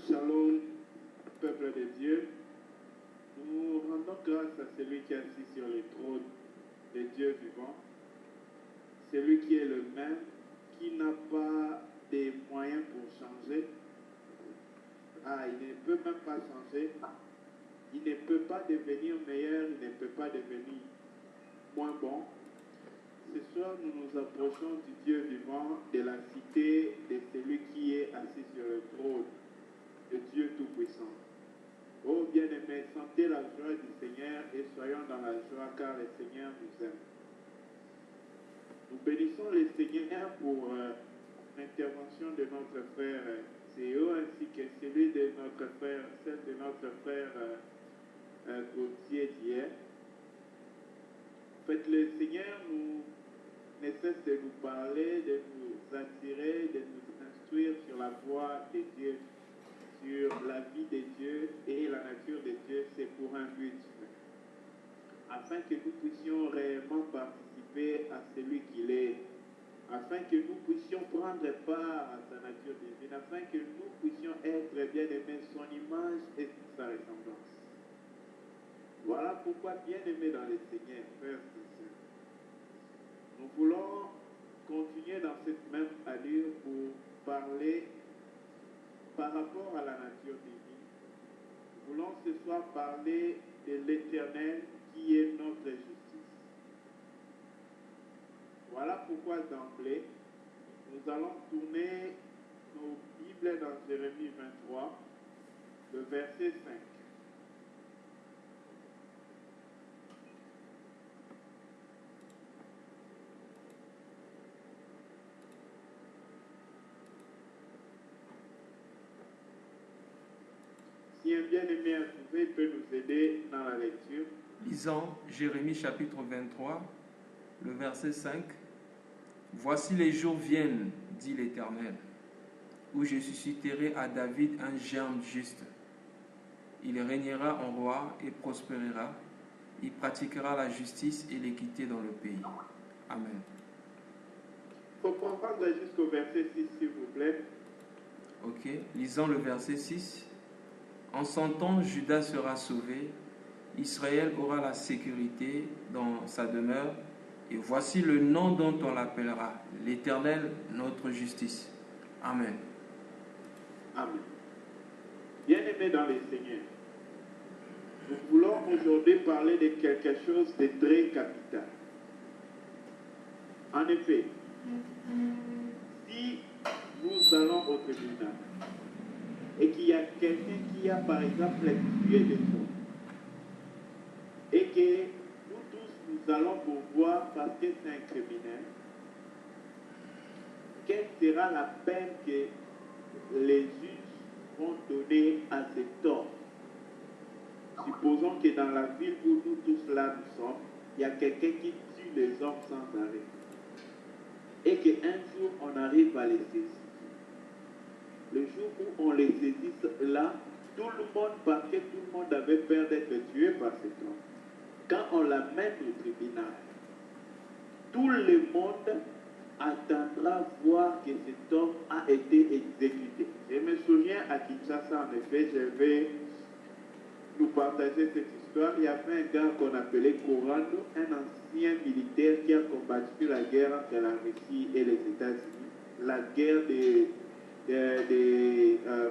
Shalom, peuple de Dieu. Nous rendons grâce à celui qui est assis sur le trône de Dieu vivant, celui qui est le même, qui n'a pas de moyens pour changer. Il ne peut même pas changer. Il ne peut pas devenir meilleur, il ne peut pas devenir moins bon. Ce soir, nous nous approchons du Dieu vivant, de la cité de celui qui est assis sur le trône, de Dieu Tout-Puissant. Oh bien-aimés, sentez la joie du Seigneur et soyons dans la joie car le Seigneur nous aime. Nous bénissons le Seigneur pour l'intervention de notre frère Théo ainsi que celui de notre frère, celle de notre frère Gauthier d'hier. En fait, le Seigneur ne cesse de nous parler, de nous attirer, de nous instruire sur la voie de Dieu, sur la vie de Dieu et la nature de Dieu. C'est pour un but, afin que nous puissions réellement participer à celui qu'il est, afin que nous puissions prendre part à sa nature divine, afin que nous puissions être bien-aimés son image et sa ressemblance. Voilà pourquoi, bien-aimés dans le Seigneur, frères et sœurs, nous voulons continuer dans cette même allure pour parler par rapport à la nature divine. Nous voulons ce soir parler de l'Éternel qui est notre justice. Voilà pourquoi d'emblée, nous allons tourner nos Bibles dans Jérémie 23, le verset 5. Si un bien-aimé a trouvé, il peut nous aider dans la lecture. Lisons Jérémie chapitre 23, le verset 5. Voici les jours viennent, dit l'Éternel, où je susciterai à David un germe juste. Il régnera en roi et prospérera. Il pratiquera la justice et l'équité dans le pays. Amen. Il faut comprendre jusqu'au verset 6, s'il vous plaît. Ok, lisons le verset 6. En son temps, Juda sera sauvé, Israël aura la sécurité dans sa demeure, et voici le nom dont on l'appellera, l'Éternel, notre justice. Amen. Amen. Bien-aimés dans le Seigneur, nous voulons aujourd'hui parler de quelque chose de très capital. En effet, si nous allons au tribunal et qu'il y a quelqu'un qui a par exemple tué des gens et que nous tous nous allons pouvoir parce que c'est un criminel, quelle sera la peine que les juges vont donner à cet homme? Supposons que dans la ville où nous tous là nous sommes, il y a quelqu'un qui tue les hommes sans arrêt et qu'un jour on arrive à les saisir. Le jour où on les saisit là, tout le monde, parce que tout le monde avait peur d'être tué par cet homme, quand on l'amène au tribunal, tout le monde attendra voir que cet homme a été exécuté. Je me souviens à Kinshasa, en effet, je vais nous partager cette histoire. Il y avait un gars qu'on appelait Corando, un ancien militaire qui a combattu la guerre entre la Russie et les États-Unis, la guerre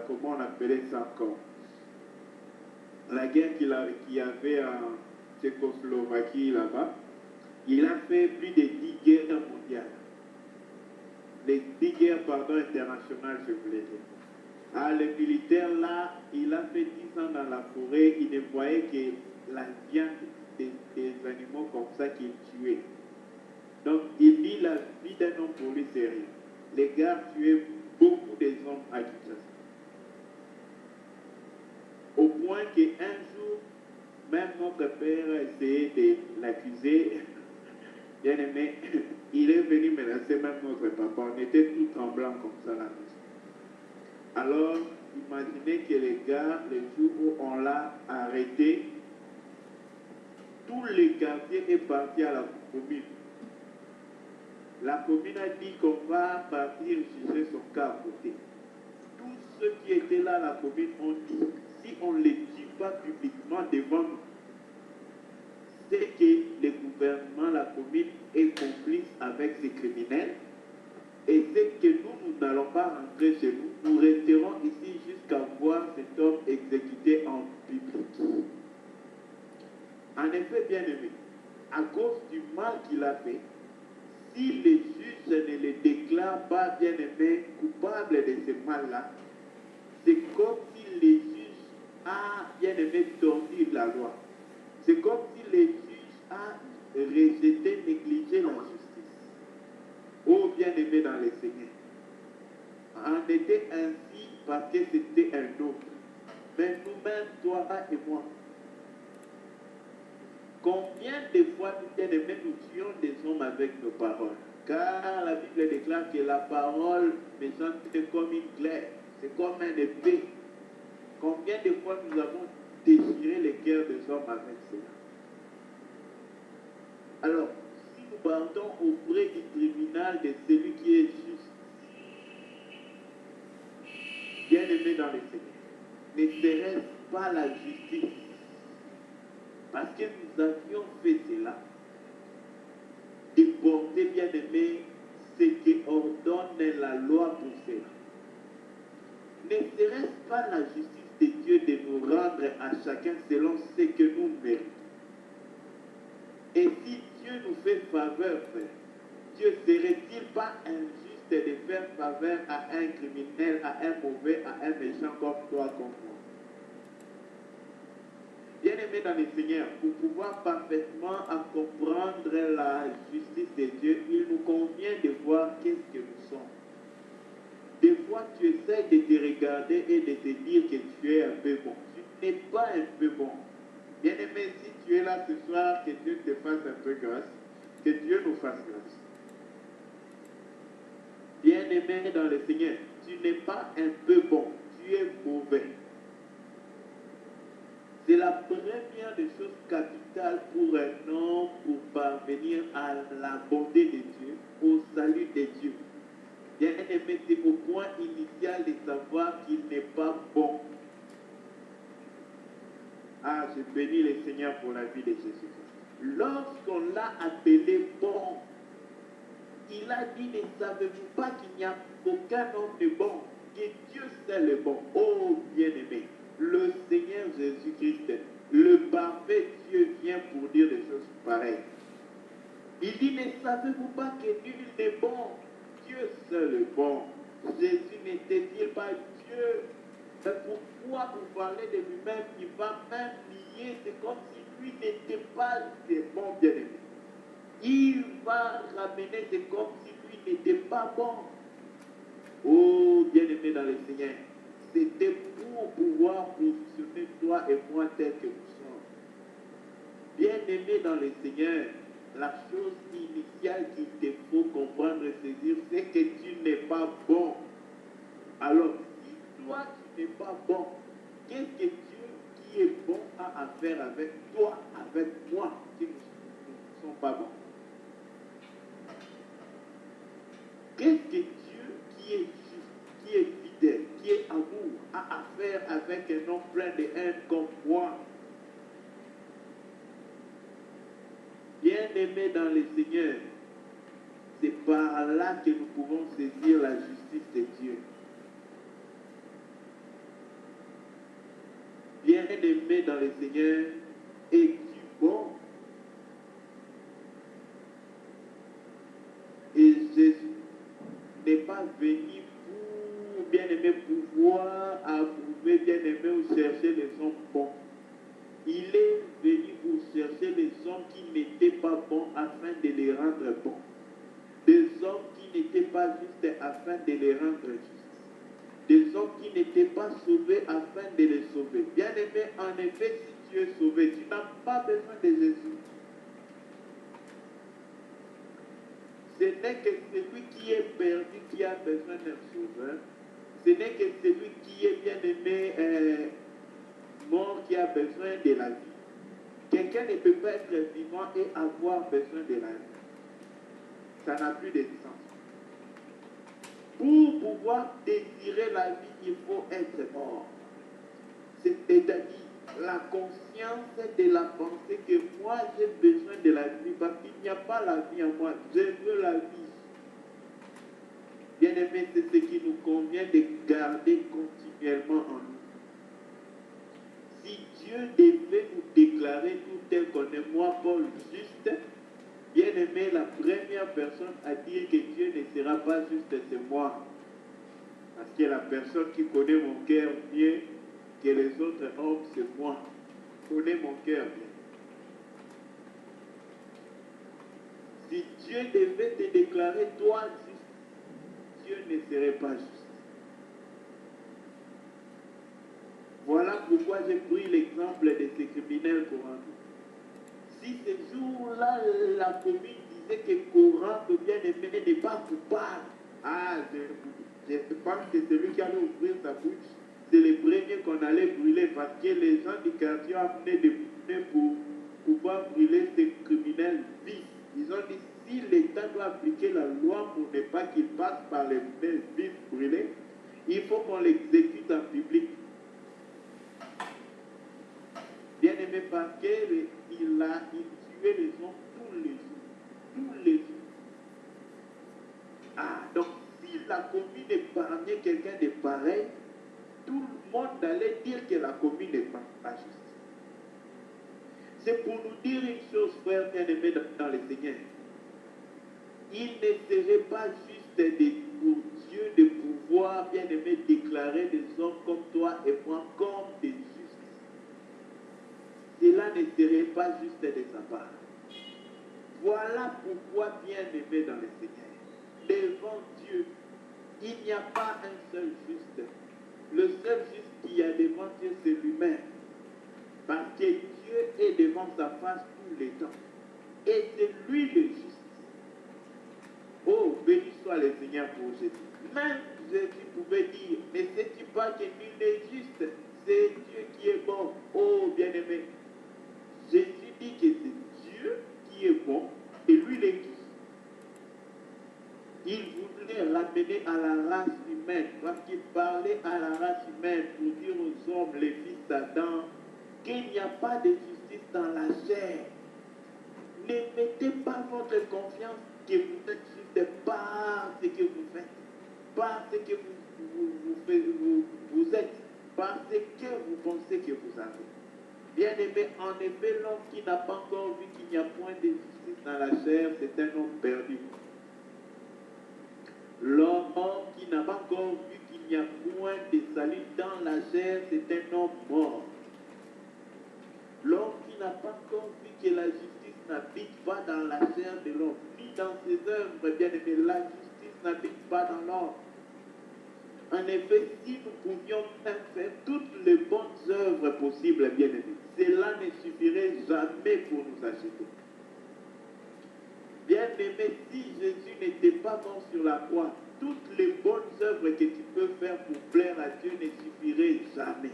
comment on appelait ça encore? La guerre qu'il y avait en Tchécoslovaquie là-bas. Il a fait plus de 10 guerres mondiales. Les 10 guerres, internationales, je voulais dire. Le militaire là, il a fait 10 ans dans la forêt, il ne voyait que la viande des animaux comme ça qu'il tuait. Donc il dit la vie d'un homme pour lui c'est rien. Les gars tuaient beaucoup des hommes à Kinshasa. Au point qu'un jour, même notre père a essayé de l'accuser. Bien aimé, il est venu menacer même notre papa. On était tout tremblants comme ça là. Alors, imaginez que les gars, le jour où on l'a arrêté, tous les quartiers est parti à la commune. La commune a dit qu'on va partir juger son cas à côté. tous ceux qui étaient là à la commune ont dit, si on ne les tue pas publiquement devant nous, c'est que le gouvernement, la commune est complice avec ces criminels. Et c'est que nous n'allons pas rentrer chez nous. Nous resterons ici jusqu'à voir cet homme exécuté en public. En effet, bien aimé, à cause du mal qu'il a fait, si les juges ne les déclarent pas, bien aimé, coupables de ce mal-là, c'est comme si les juges a, bien aimé, tordu la loi. C'est comme si les juges a rejeté, négligé la justice. Oh, bien aimé dans le Seigneur. En était ainsi parce que c'était un autre. Mais nous-mêmes, toi et moi, combien de fois, bien aimé, nous tuons des hommes avec nos paroles? Car la Bible déclare que la parole méchante est comme une glaire, c'est comme un épée. Combien de fois nous avons déchiré les cœurs des hommes avec cela? Alors, si nous partons auprès du tribunal de celui qui est juste, bien aimé dans le Seigneur, ne serait-ce pas la justice? Parce que nous avions fait cela, de porter, bien aimé, ce qui ordonne la loi pour cela. Ne serait-ce pas la justice de Dieu de nous rendre à chacun selon ce que nous méritons? Et si Dieu nous fait faveur, frère, Dieu serait-il pas injuste de faire faveur à un criminel, à un mauvais, à un méchant comme toi, comme moi? Bien-aimés dans le Seigneur, pour pouvoir parfaitement comprendre la justice de Dieu, il nous convient de voir qu'est-ce que nous sommes. Des fois, tu essaies de te regarder et de te dire que tu es un peu bon. Tu n'es pas un peu bon. Bien-aimé, si tu es là ce soir, que Dieu te fasse un peu grâce, que Dieu nous fasse grâce. Bien-aimé dans le Seigneur, tu n'es pas un peu bon, tu es mauvais. C'est la première des choses capitales pour un homme pour parvenir à la bonté de Dieu, au salut de Dieu. Bien-aimé, c'est au point initial de savoir qu'il n'est pas bon. Ah, je bénis le Seigneur pour la vie de Jésus. Lorsqu'on l'a appelé bon, il a dit, ne savez-vous pas qu'il n'y a aucun homme de bon, que Dieu seul est bon. Oh, bien-aimé, le Seigneur Jésus-Christ, le parfait Dieu vient pour dire des choses pareilles. Il dit, ne savez-vous pas que nul n'est bon, Dieu seul est bon. Jésus n'était-il pas Dieu? Mais pourquoi vous parlez de lui-même, il va même nier, c'est comme si lui n'était pas bon, bien-aimé. Il va ramener, c'est comme si lui n'était pas bon. Oh, bien-aimé dans le Seigneur, c'était pour pouvoir positionner toi et moi tel que nous sommes. Bien-aimé dans le Seigneur, la chose initiale qu'il te faut comprendre et saisir, c'est que tu n'es pas bon. Alors, si toi tu n'es pas bon, qu'est-ce que Dieu qui est bon a à faire avec toi, avec moi, qui ne sommes pas bons? Qu'est-ce que Dieu qui est juste, qui est fidèle, qui est amour, a à faire avec un homme plein de haine comme moi? Bien-aimé dans le Seigneur, c'est par là que nous pouvons saisir la justice de Dieu. Bien-aimé dans le Seigneur, es-tu bon? Et Jésus n'est pas venu pour, bien-aimé, pouvoir approuver, bien-aimé, ou chercher les hommes bons. Il est venu pour chercher les hommes qui n'étaient pas bons afin de les rendre bons. Des hommes qui n'étaient pas justes afin de les rendre justes. Des hommes qui n'étaient pas sauvés afin de les sauver. Bien-aimé, en effet, si tu es sauvé, tu n'as pas besoin de Jésus. Ce n'est que celui qui est perdu qui a besoin d'un sauveur. Ce n'est que celui qui est bien-aimé, mort, qui a besoin de la vie. Quelqu'un ne peut pas être vivant et avoir besoin de la vie. Ça n'a plus de sens. Pour pouvoir désirer la vie, il faut être mort. C'est-à-dire la conscience de la pensée que moi j'ai besoin de la vie parce qu'il n'y a pas la vie en moi, je veux la vie. Bien aimé, c'est ce qui nous convient de garder continuellement en nous. Si Dieu devait nous déclarer tout tel qu'on est, moi Paul, juste, bien aimé, la première personne à dire que Dieu ne sera pas juste, c'est moi. Parce que la personne qui connaît mon cœur mieux que les autres hommes, c'est moi. Connais mon cœur bien. Si Dieu devait te déclarer toi juste, Dieu ne serait pas juste. Voilà pourquoi j'ai pris l'exemple de ces criminels corinthiens. Si ce jour-là, la commune disait que Corinthe, bien aimé, n'est pas coupable, je pense que celui qui allait ouvrir sa bouche, c'est le premier qu'on allait brûler parce que les gens du quartier ont amené des poupées pour pouvoir brûler ces criminels vifs. Ils ont dit, si l'État doit appliquer la loi pour ne pas qu'ils passent par les vifs brûlés, il faut qu'on l'exécute en public. Bien aimé, parce qu'il tuait les gens tous les jours. Tous les jours. Donc si la commune épargnait quelqu'un de pareil, tout le monde allait dire que la commune n'est pas juste. C'est pour nous dire une chose, frère bien-aimé dans le Seigneur. Il ne serait pas juste pour Dieu de pouvoir, bien-aimé, déclarer des hommes comme toi et moi comme des justes. Cela ne serait pas juste de sa part. Voilà pourquoi, bien-aimé dans le Seigneur, devant Dieu, il n'y a pas un seul juste. Le seul juste qu'il y a devant Dieu, c'est lui-même. Parce que Dieu est devant sa face tous les temps. Et c'est lui le juste. Oh, béni soit le Seigneur pour Jésus. Même Jésus pouvait dire, ne sais-tu pas que nul n'est juste? C'est Dieu qui est bon. Oh, bien-aimé. Jésus dit que c'est Dieu qui est bon et lui il est qui? Il voulait ramener à la race humaine, parce qu'il parlait à la race humaine pour dire aux hommes, les fils d'Adam, qu'il n'y a pas de justice dans la chair. Ne mettez pas votre confiance que vous êtes juste par ce que vous faites, par ce que vous êtes, par ce que vous pensez que vous avez. Bien-aimé, en effet, l'homme qui n'a pas encore vu qu'il n'y a point de justice dans la chair, c'est un homme perdu. L'homme qui n'a pas encore vu qu'il n'y a point de salut dans la chair, c'est un homme mort. L'homme qui n'a pas encore vu que la justice n'habite pas dans la chair de l'homme, ni dans ses œuvres, bien aimé, la justice n'habite pas dans l'homme. En effet, si nous pouvions même faire toutes les bonnes œuvres possibles, bien aimé, cela ne suffirait jamais pour nous acheter. Bien aimé, si Jésus n'était pas mort sur la croix, toutes les bonnes œuvres que tu peux faire pour plaire à Dieu ne suffiraient jamais.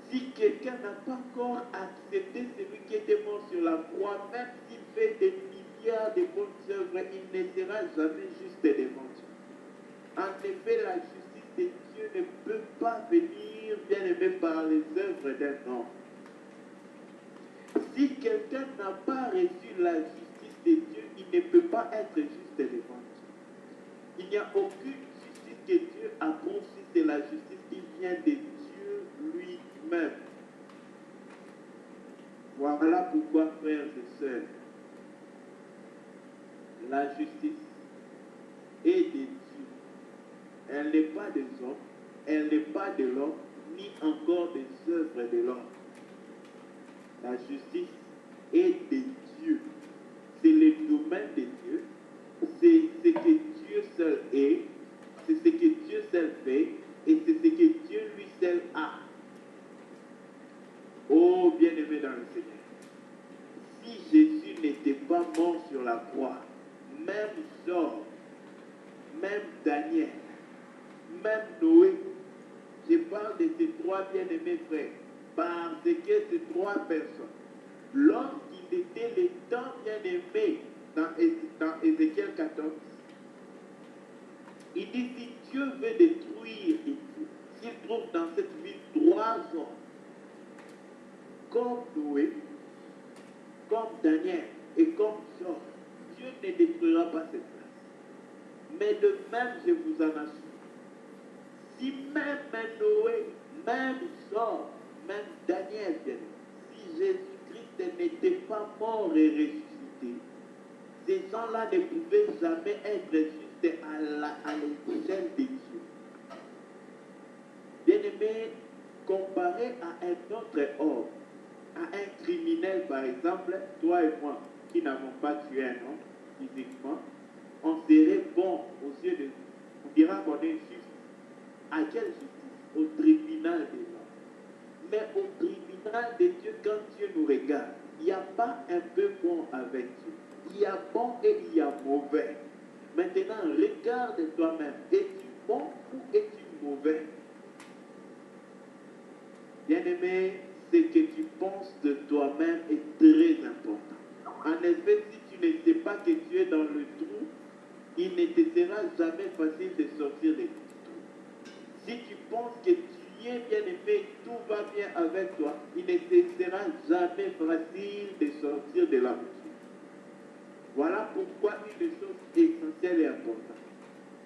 Si quelqu'un n'a pas encore accepté celui qui était mort sur la croix, même s'il fait des milliards de bonnes œuvres, il ne sera jamais juste devant Dieu. En effet, la justice de Dieu ne peut pas venir, bien aimé, par les œuvres d'un homme. Si quelqu'un n'a pas reçu la justice de Dieu, il ne peut pas être juste devant Dieu. Il n'y a aucune justice que Dieu approuve si c'est la justice qui vient de Dieu lui-même. Voilà pourquoi, frères et sœurs, la justice est de Dieu. Elle n'est pas des hommes, elle n'est pas de l'homme, ni encore des œuvres de l'homme. La justice est de Dieu. C'est le domaine de Dieu. C'est ce que Dieu seul est. C'est ce que Dieu seul fait. Et c'est ce que Dieu lui seul a. Oh, bien-aimé dans le Seigneur. Si Jésus n'était pas mort sur la croix, même Job, même Daniel, même Noé, je parle de ces trois bien-aimés frères, parce que ces trois personnes, lorsqu'il était le temps bien-aimé dans Ézéchiel 14, il dit si Dieu veut détruire et s'il trouve dans cette ville 3 hommes, comme Noé, comme Daniel et comme Job, Dieu ne détruira pas cette place. Mais de même, je vous en assure, si même Noé, même Job, même Daniel, si Jésus-Christ n'était pas mort et ressuscité, ces gens-là ne pouvaient jamais être justes à l'échelle de Dieu. Bien-aimé, comparé à un autre homme, à un criminel par exemple, toi et moi, qui n'avons pas tué un homme physiquement, on serait bon aux yeux de Dieu. On dira qu'on est juste. À quelle justice? Au tribunal des hommes. Mais au tribunal de Dieu, quand Dieu nous regarde, il n'y a pas un peu bon avec Dieu. Il y a bon et il y a mauvais. Maintenant, regarde toi-même. Es-tu bon ou es-tu mauvais? Bien-aimé, ce que tu penses de toi-même est très important. En effet, si tu ne sais pas que tu es dans le trou, il ne te sera jamais facile de sortir de ce trou. Si tu penses que tu es bien-aimé, tout va bien avec toi, il ne te sera jamais facile de sortir de la route. Voilà pourquoi une chose essentielle et importante.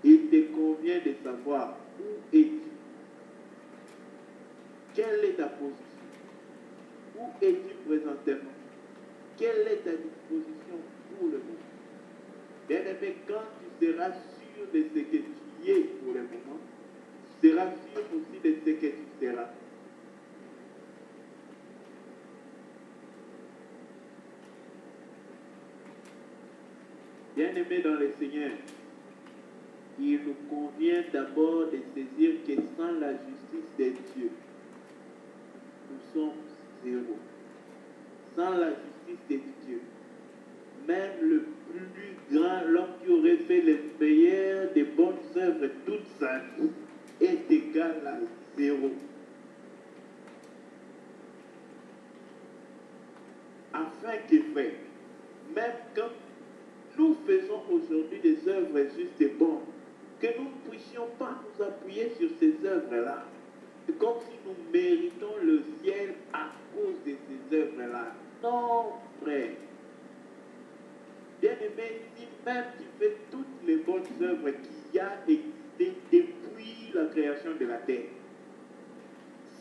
Il te convient de savoir où es-tu. Quelle est ta position? Où es-tu présentement? Quelle est ta disposition pour le moment? Bien-aimé, quand tu seras sûr de ce que tu es pour le moment, tu seras sûr aussi de ce que tu seras. Bien-aimé dans le Seigneur, il nous convient d'abord de saisir que sans la justice de Dieu, nous sommes zéro. Sans la justice de Dieu, même le plus grand, l'homme qui aurait fait les meilleures des bonnes œuvres toute sa vie, est égal à zéro. Afin que fait, même quand nous faisons aujourd'hui des œuvres justes et bonnes, que nous ne puissions pas nous appuyer sur ces œuvres-là. C'est comme si nous méritons le ciel à cause de ces œuvres-là. Non, frère. Bien-aimé, si même tu fais toutes les bonnes œuvres qu'il y a existé depuis la création de la terre,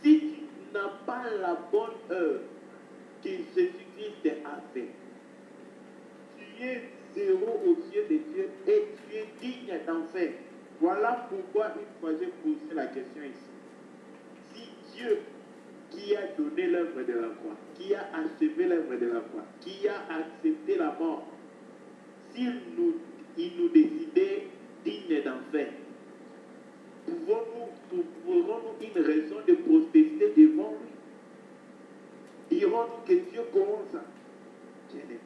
si tu n'as pas la bonne œuvre que Jésus-Christ a fait, tu es zéro aux yeux de Dieu et tu es digne d'enfer. Voilà pourquoi une fois j'ai posé la question ici. Si Dieu, qui a donné l'œuvre de la croix, qui a achevé l'œuvre de la croix, qui a accepté la mort, s'il nous décidait digne d'enfer, trouverons-nous une raison de protester devant lui? Dirons-nous que Dieu commence à gêner?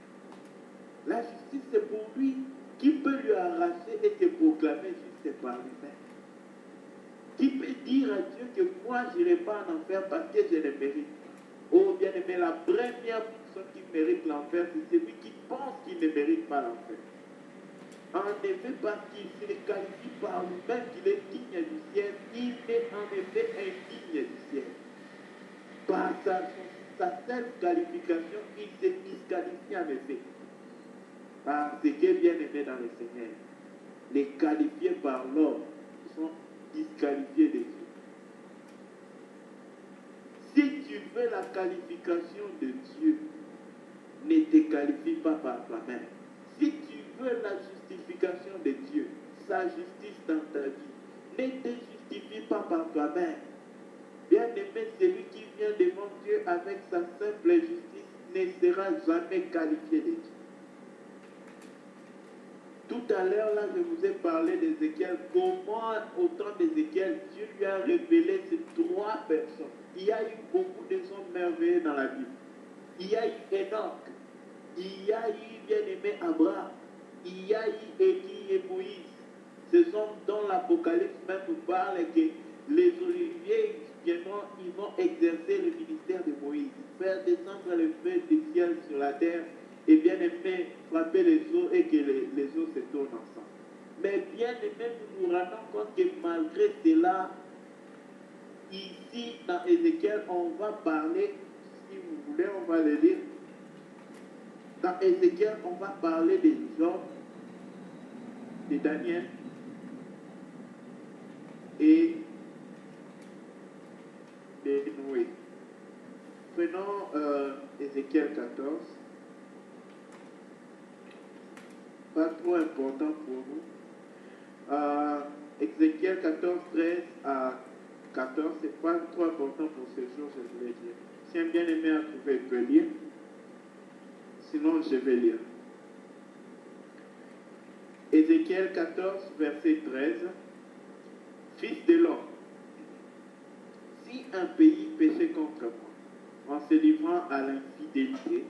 La justice, c'est pour lui. Qui peut lui arracher et te proclamer juste par lui-même? Qui peut dire à Dieu que moi, je n'irai pas en enfer parce que je ne mérite pas? Oh bien-aimé, la première personne qui mérite l'enfer, c'est celui qui pense qu'il ne mérite pas l'enfer. En effet, parce qu'il se qualifie par lui-même qu'il est digne du ciel, il est en effet indigne du ciel. Par sa seule qualification, il se disqualifie en effet. Parce que bien aimé dans le Seigneur, les qualifiés par l'homme sont disqualifiés de Dieu. Si tu veux la qualification de Dieu, ne te qualifie pas par toi-même. Si tu veux la justification de Dieu, sa justice dans ta vie, ne te justifie pas par toi-même. Bien-aimé, celui qui vient devant Dieu avec sa simple justice ne sera jamais qualifié de Dieu. Tout à l'heure, là, je vous ai parlé d'Ézéchiel. Comment, au temps d'Ézéchiel, Dieu lui a révélé ces 3 personnes. Il y a eu beaucoup de hommes merveilleux dans la Bible. Il y a eu Enoch. Il y a eu bien-aimé Abraham. Il y a eu Élie et Moïse. Ce sont dont l'Apocalypse même nous parle que les oliviers, ils vont exercer le ministère de Moïse. Faire descendre le feu du ciel sur la terre et bien aimé, frapper les eaux et que les eaux se tournent ensemble. Mais bien aimé, nous nous rendons compte que malgré cela, ici dans Ézéchiel, on va parler, si vous voulez, on va le lire. Dans Ézéchiel, on va parler des Job, de Daniel et de Noé. Prenons Ézéchiel 14. Pas trop important pour nous. Ézéchiel 14, 13 à 14, c'est pas trop important pour ce jour, je voulais dire. Si un bien-aimé a trouvé, il peut lire. Sinon, je vais lire. Ézéchiel 14, verset 13. Fils de l'homme, si un pays péchait contre moi, en se livrant à l'infidélité,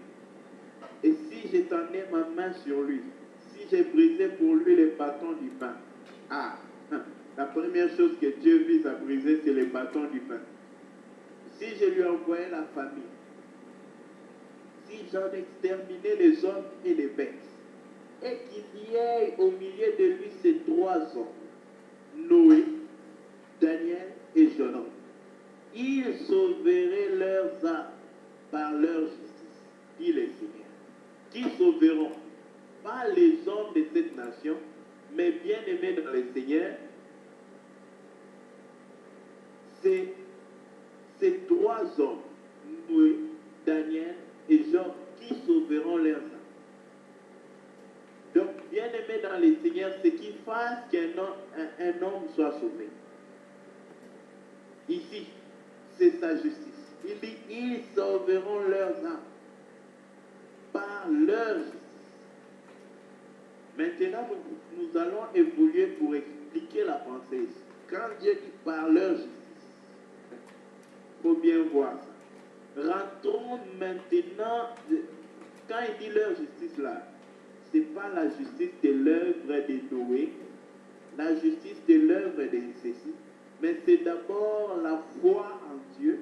et si j'étendais ma main sur lui, si j'ai brisé pour lui les bâtons du pain, la première chose que Dieu vise à briser, c'est les bâtons du pain. Si je lui envoyais la famine, si j'en exterminais les hommes et les bêtes, et qu'il y ait au milieu de lui ces trois hommes, Noé, Daniel et Jonas, ils sauveraient leurs âmes par leur justice, dit le Seigneur. Qui sauveront pas les hommes de cette nation, mais bien aimés dans le Seigneur, c'est ces trois hommes, Noé, Daniel et Job, qui sauveront leurs âmes. Donc, bien aimé dans le Seigneur, c'est qu'il fasse qu'un homme soit sauvé. Ici, c'est sa justice. Il dit, ils sauveront leurs âmes par leur justice. Maintenant, nous allons évoluer pour expliquer la pensée ici. Quand Dieu dit par leur justice, il faut bien voir ça. Rentrons maintenant, quand il dit leur justice là, ce n'est pas la justice de l'œuvre de Noé, la justice de l'œuvre de ceci, mais c'est d'abord la foi en Dieu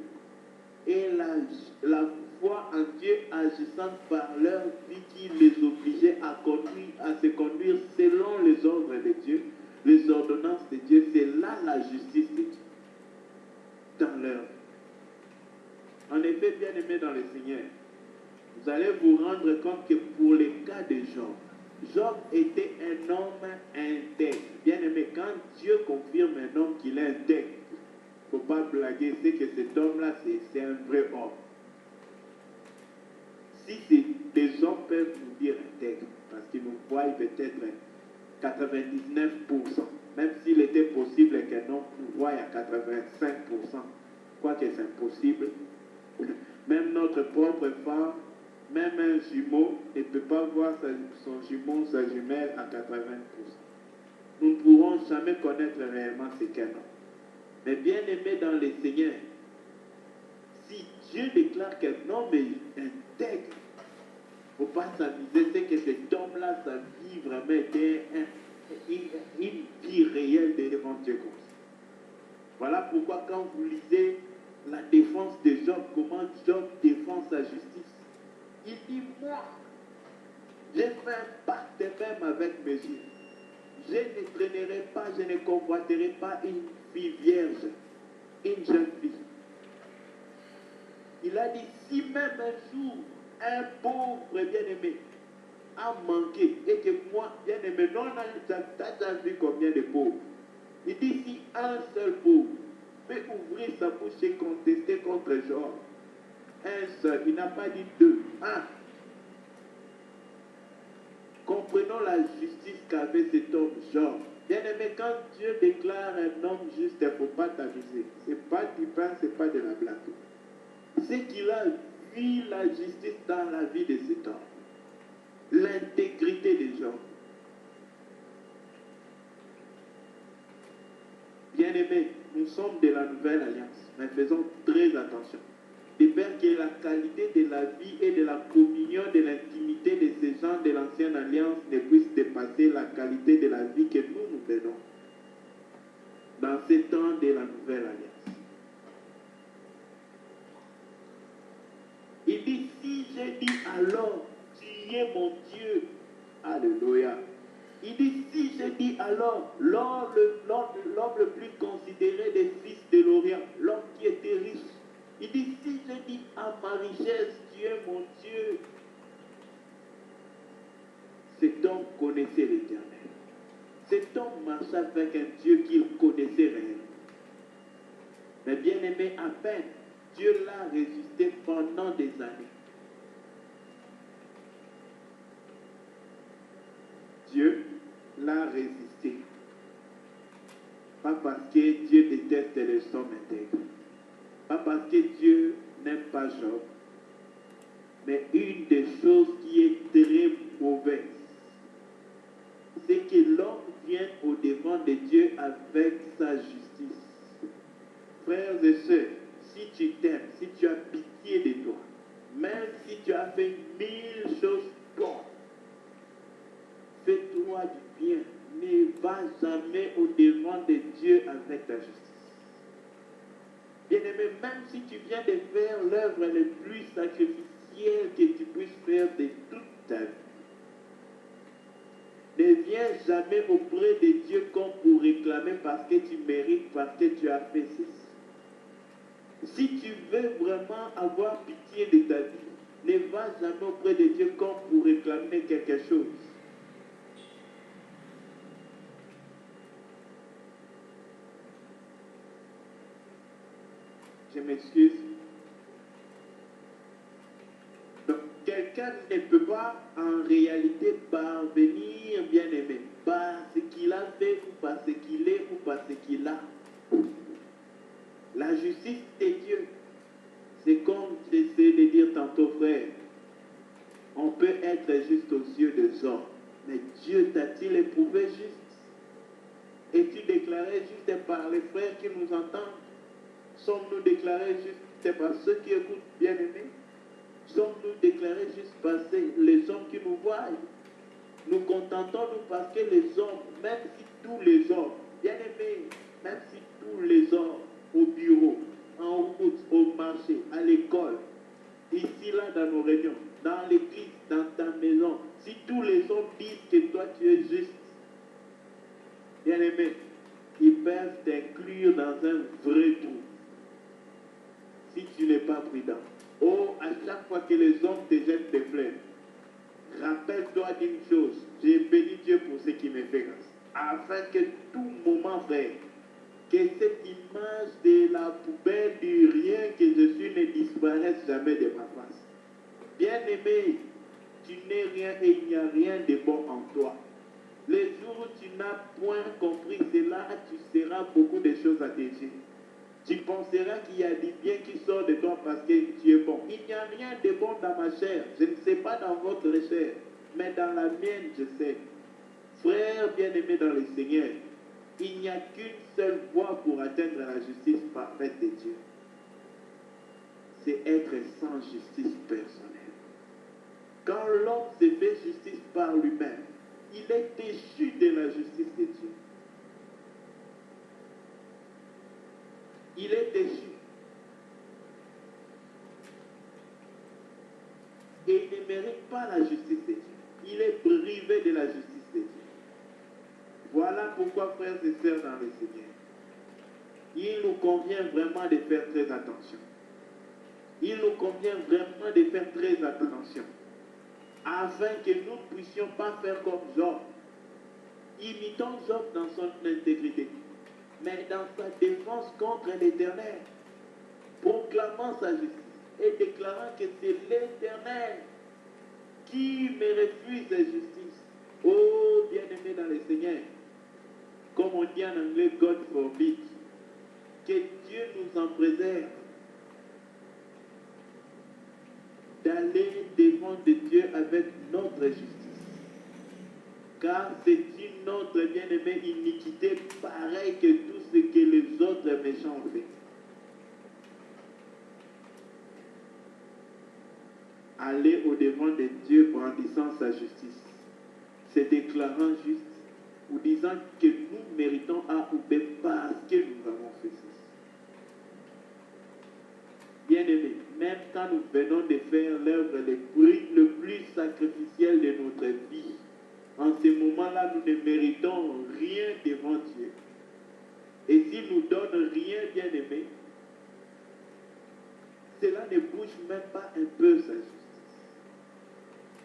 et la foi en Dieu agissant par leur vie qui les obligeait à se conduire selon les ordres de Dieu, les ordonnances de Dieu. C'est là la justice de Dieu dans leur vie. En effet, bien aimé dans le Seigneur, vous allez vous rendre compte que pour les cas de Job, Job était un homme intègre. Bien aimé, quand Dieu confirme un homme qu'il est intègre, il ne faut pas blaguer, c'est que cet homme-là, c'est un vrai homme. Si des hommes peuvent nous dire intègre, parce qu'ils nous voient peut-être 99%, même s'il était possible qu'un homme nous voie à 85%, quoique c'est impossible, même notre propre femme, même un jumeau ne peut pas voir son jumeau, sa jumelle à 80%. Nous ne pourrons jamais connaître réellement ce qu'un homme. Mais bien aimé dans le Seigneur, si Dieu déclare qu'un homme est intègre, il ne faut pas s'amuser, c'est que cet homme-là, sa vie vraiment était une vie réelle devant Dieu comme ça. Voilà pourquoi quand vous lisez la défense de Job, comment Job défend sa justice, il dit, moi, j'ai fait un pacte même avec mes yeux. Je ne traînerai pas, je ne convoiterai pas une fille vierge, une jeune fille. Il a dit, si même un jour, un pauvre bien-aimé a manqué, et que moi, bien-aimé, non, tu as vu combien de pauvres. Il dit, si un seul pauvre peut ouvrir sa bouche et contester contre Job, un seul, il n'a pas dit deux, un. Comprenons la justice qu'avait cet homme Job. Bien-aimé, quand Dieu déclare un homme juste, il ne faut pas t'amuser. Ce n'est pas du pain, ce n'est pas de la blague. C'est qu'il a vu la justice dans la vie de cet homme. L'intégrité des gens. Bien-aimés, nous sommes de la nouvelle alliance, mais faisons très attention. De peur que la qualité de la vie et de la communion, de l'intimité de ces gens de l'ancienne alliance ne puisse dépasser la qualité de la vie que nous menons dans ces temps de la nouvelle alliance. Il dit, si j'ai dit alors, tu es es mon Dieu. Alléluia. Il dit, si je dis alors, l'homme le plus considéré des fils de l'Orient, l'homme qui était riche, il dit, si je dis à ma richesse, tu es mon Dieu, cet homme connaissait l'Éternel. Cet homme marchait avec un Dieu qu'il connaissait réellement. Mais bien aimé, à peine, Dieu l'a résisté pendant des années. Dieu l'a résisté. Pas parce que Dieu déteste les hommes intègres. Pas parce que Dieu n'aime pas Job. Mais une des choses qui est très mauvaise, c'est que l'homme vient au devant de Dieu avec sa justice. Frères et sœurs, si tu t'aimes, si tu as pitié de toi, même si tu as fait 1000 choses bonnes, fais-toi du bien. Ne va jamais au devant de Dieu avec ta justice. Bien-aimé, même si tu viens de faire l'œuvre la plus sacrificielle que tu puisses faire de toute ta vie, ne viens jamais auprès de Dieu comme pour réclamer parce que tu mérites, parce que tu as fait ceci. Si tu veux vraiment avoir pitié de ta vie, ne va jamais auprès de Dieu comme pour réclamer quelque chose. Je m'excuse. Donc, quelqu'un ne peut pas en réalité parvenir bien aimé parce qu'il a fait ou parce qu'il est ou parce qu'il a. La justice de Dieu, c'est comme j'essaie de dire tantôt, frère, on peut être juste aux yeux des hommes, mais Dieu t'a-t-il éprouvé juste? Es-tu déclaré juste par les frères qui nous entendent? Sommes-nous déclarés juste par ceux qui écoutent bien-aimés? Sommes-nous déclarés juste par les hommes qui nous voient? Nous contentons-nous parce que les hommes, même si tous les hommes, bien-aimés, même si tous les hommes au bureau, en route, au marché, à l'école, ici, là, dans nos réunions, dans l'église, dans ta maison, si tous les hommes disent que toi tu es juste, bien-aimé, ils peuvent t'inclure dans un vrai trou. Si tu n'es pas prudent. Oh, à chaque fois que les hommes te jettent des fleurs, rappelle-toi d'une chose, j'ai béni Dieu pour ce qui me fait grâce. Afin que tout moment, frère, que cette image de la poubelle du rien que je suis ne disparaisse jamais de ma face. Bien-aimé, tu n'es rien et il n'y a rien de bon en toi. Les jours où tu n'as point compris cela, tu seras beaucoup de choses à déchirer. Tu penseras qu'il y a du bien qui sort de toi parce que tu es bon. Il n'y a rien de bon dans ma chair. Je ne sais pas dans votre chair, mais dans la mienne, je sais. Frères bien-aimés dans le Seigneur, il n'y a qu'une seule voie pour atteindre la justice parfaite de Dieu. C'est être sans justice personnelle. Quand l'homme se fait justice par lui-même, il est déchu de la justice de Dieu. Il est déchu. Et il ne mérite pas la justice de Dieu. Il est privé de la justice de Dieu. Voilà pourquoi, frères et sœurs dans le Seigneur, il nous convient vraiment de faire très attention. Il nous convient vraiment de faire très attention, afin que nous ne puissions pas faire comme Job. Imitons Job dans son intégrité, mais dans sa défense contre l'Éternel, proclamant sa justice et déclarant que c'est l'Éternel qui me refuse la justice. Oh, bien-aimé dans le Seigneur, comme on dit en anglais, God forbid, que Dieu nous en préserve d'aller devant de Dieu avec notre justice. Car c'est une autre bien-aimée iniquité pareille que tout ce que les autres méchants ont fait. Aller au devant de Dieu brandissant sa justice, se déclarant juste ou disant que nous méritons A ou B parce que nous avons fait ceci. Bien-aimé, même quand nous venons de faire l'œuvre le plus sacrificiel de notre vie, en ce moment-là, nous ne méritons rien devant Dieu. Et s'il ne nous donne rien, bien aimé, cela ne bouge même pas un peu sa justice.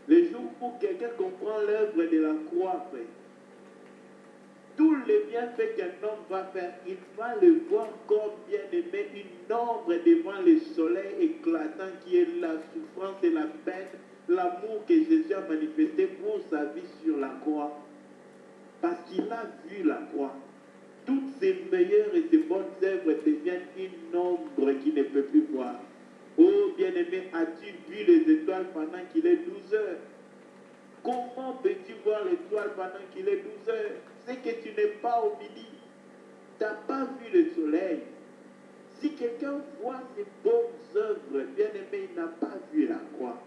Le jour où quelqu'un comprend l'œuvre de la croix, frère, tous les bienfaits qu'un homme va faire, il va le voir comme bien aimé, une ombre devant le soleil éclatant qui est la souffrance et la peine, l'amour que Jésus a manifesté pour sa vie sur la croix. Parce qu'il a vu la croix. Toutes ses meilleures et ses bonnes œuvres deviennent une ombre qu'il ne peut plus voir. Oh bien-aimé, as-tu vu les étoiles pendant qu'il est 12 heures? Comment peux-tu voir l'étoile pendant qu'il est 12 heures? C'est que tu n'es pas au midi. Tu n'as pas vu le soleil. Si quelqu'un voit ces bonnes œuvres, bien-aimé, il n'a pas vu la croix.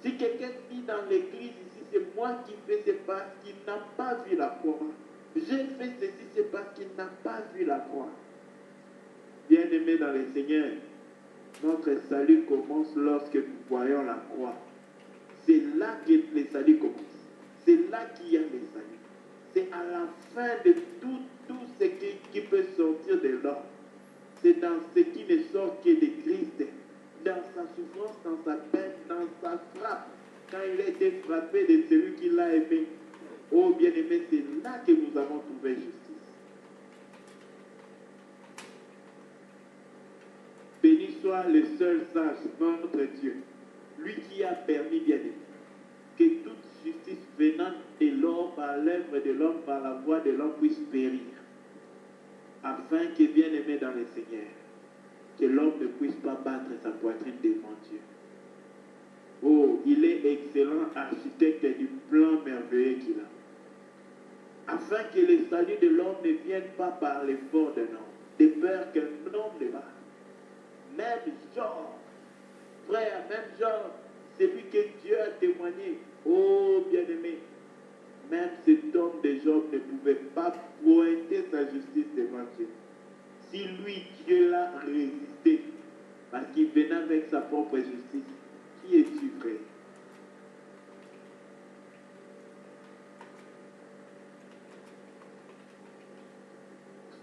Si quelqu'un dit dans l'église ici, c'est moi qui fais, c'est parce qu'il n'a pas vu la croix. J'ai fait ceci, c'est parce qu'il n'a pas vu la croix. Bien-aimé dans le Seigneur, notre salut commence lorsque nous voyons la croix. C'est là que le salut commence. C'est là qu'il y a le salut. C'est à la fin de tout ce qui peut sortir de l'homme. C'est dans ce qui ne sort que de Christ. Dans sa souffrance, dans sa peine, dans sa frappe. Quand il a été frappé de celui qui l'a aimé. Oh bien-aimé, c'est là que nous avons trouvé justice. Béni soit le seul sage, notre Dieu, lui qui a permis, bien-aimé, que toute justice venant de l'homme, par l'œuvre de l'homme, par la voix de l'homme, puisse périr, afin que, bien-aimé dans le Seigneur, que l'homme ne puisse pas battre sa poitrine devant Dieu. Oh, il est excellent architecte du plan merveilleux qu'il a. Afin que le salut de l'homme ne vienne pas par l'effort d'un homme, de peur qu'un homme le bat. Même genre, frère, même genre, celui que Dieu a témoigné. Oh, bien-aimé, même cet homme de Job ne pouvait pas pointer sa justice devant Dieu. Si lui, Dieu l'a résisté, parce qu'il venait avec sa propre justice, qui es-tu, frère?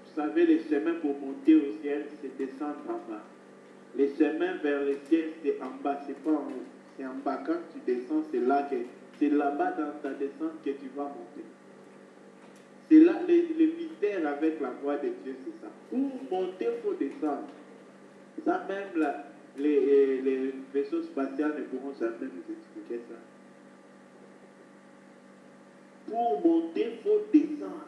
Vous savez, les chemins pour monter au ciel, c'est descendre en bas. Les chemins vers le ciel, c'est en bas, c'est pas en haut. C'est en bas. Quand tu descends, c'est là-bas dans ta descente que tu vas monter. C'est là le mystère avec la voix de Dieu, c'est ça. Pour monter, il faut descendre. Ça même, là, les vaisseaux spatials ne pourront jamais nous expliquer ça. Pour monter, il faut descendre.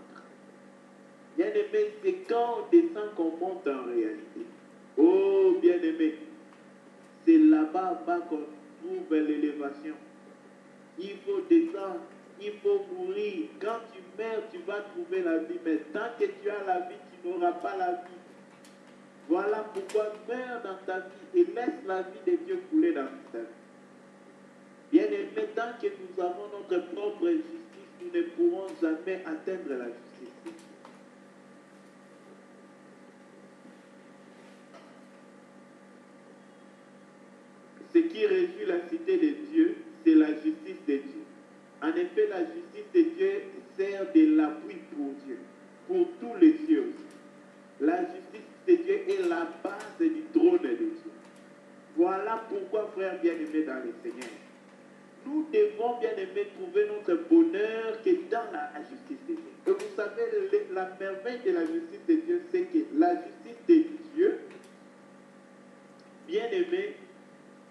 Bien-aimé, c'est quand on descend qu'on monte en réalité. Oh, bien-aimé, c'est là-bas qu'on trouve l'élévation. Il faut descendre, il faut mourir. Quand tu meurs, tu vas trouver la vie. Mais tant que tu as la vie, tu n'auras pas la vie. Voilà pourquoi meurs dans ta vie et laisse la vie de Dieu couler dans ta vie. Bien-aimé, tant que nous avons notre propre justice, nous ne pourrons jamais atteindre la justice de Dieu. Ce qui réjouit la cité de Dieu, c'est la justice de Dieu. En effet, la justice de Dieu sert de l'appui pour Dieu, pour tous les cieux aussi. La justice de Dieu est la base du trône de Dieu. Voilà pourquoi, frères bien-aimés dans le Seigneur, nous devons, bien-aimés, trouver notre bonheur que dans la justice de Dieu. Et vous savez, la merveille de la justice de Dieu, c'est que la justice de Dieu, bien-aimés,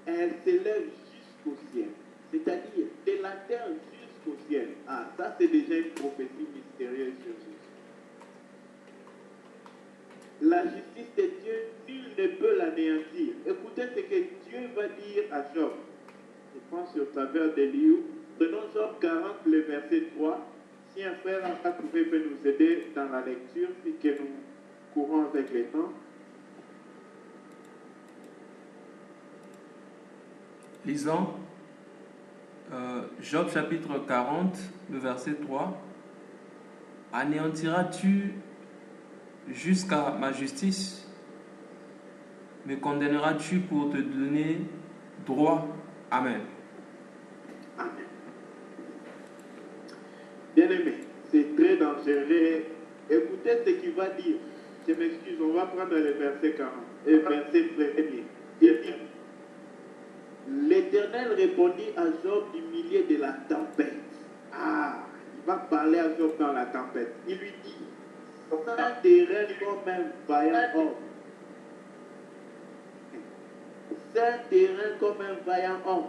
elle s'élève jusqu'au ciel. C'est-à-dire de la terre jusqu'au ciel. Ah, ça c'est déjà une prophétie mystérieuse sur Jésus. La justice de Dieu, nul ne peut l'anéantir. Écoutez ce que Dieu va dire à Job. Je prends sur travers des livres. Prenons Job 40, le verset 3. Si un frère n'a pas trouvé peut nous aider dans la lecture, puis que nous courons avec les temps. Lisons Job chapitre 40, le verset 3. Anéantiras-tu jusqu'à ma justice? me condamneras-tu pour te donner droit? Amen. Amen. Bien-aimé, c'est très dangereux. Écoutez ce qu'il va dire. Je m'excuse, on va prendre le verset 40. Et verset premier. Il dit, l'Éternel répondit à Job du milieu de la tempête. Ah, il va parler à Job dans la tempête. Il lui dit, un terrain comme un vaillant homme. C'est un terrain comme un vaillant homme.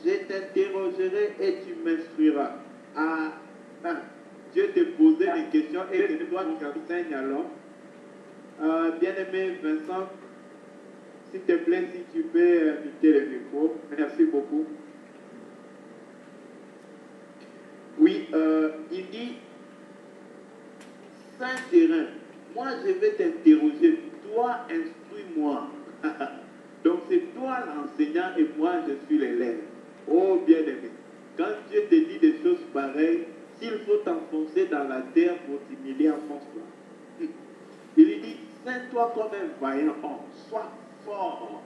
Je t'interrogerai et tu m'instruiras. Ah, Dieu te posait des questions et que toi tu enseignes alors. Bien-aimé Vincent, s'il te plaît, si tu peux inviter le micro. Merci beaucoup. Oui, il dit, Saint-Terrain, moi je vais t'interroger, toi instruis-moi. Donc c'est toi l'enseignant et moi je suis l'élève. Oh bien-aimé, quand Dieu te dit des choses pareilles, s'il faut t'enfoncer dans la terre pour t'humilier, enfonce-toi. Il lui dit, Saint-toi comme un vaillant homme, sois fort,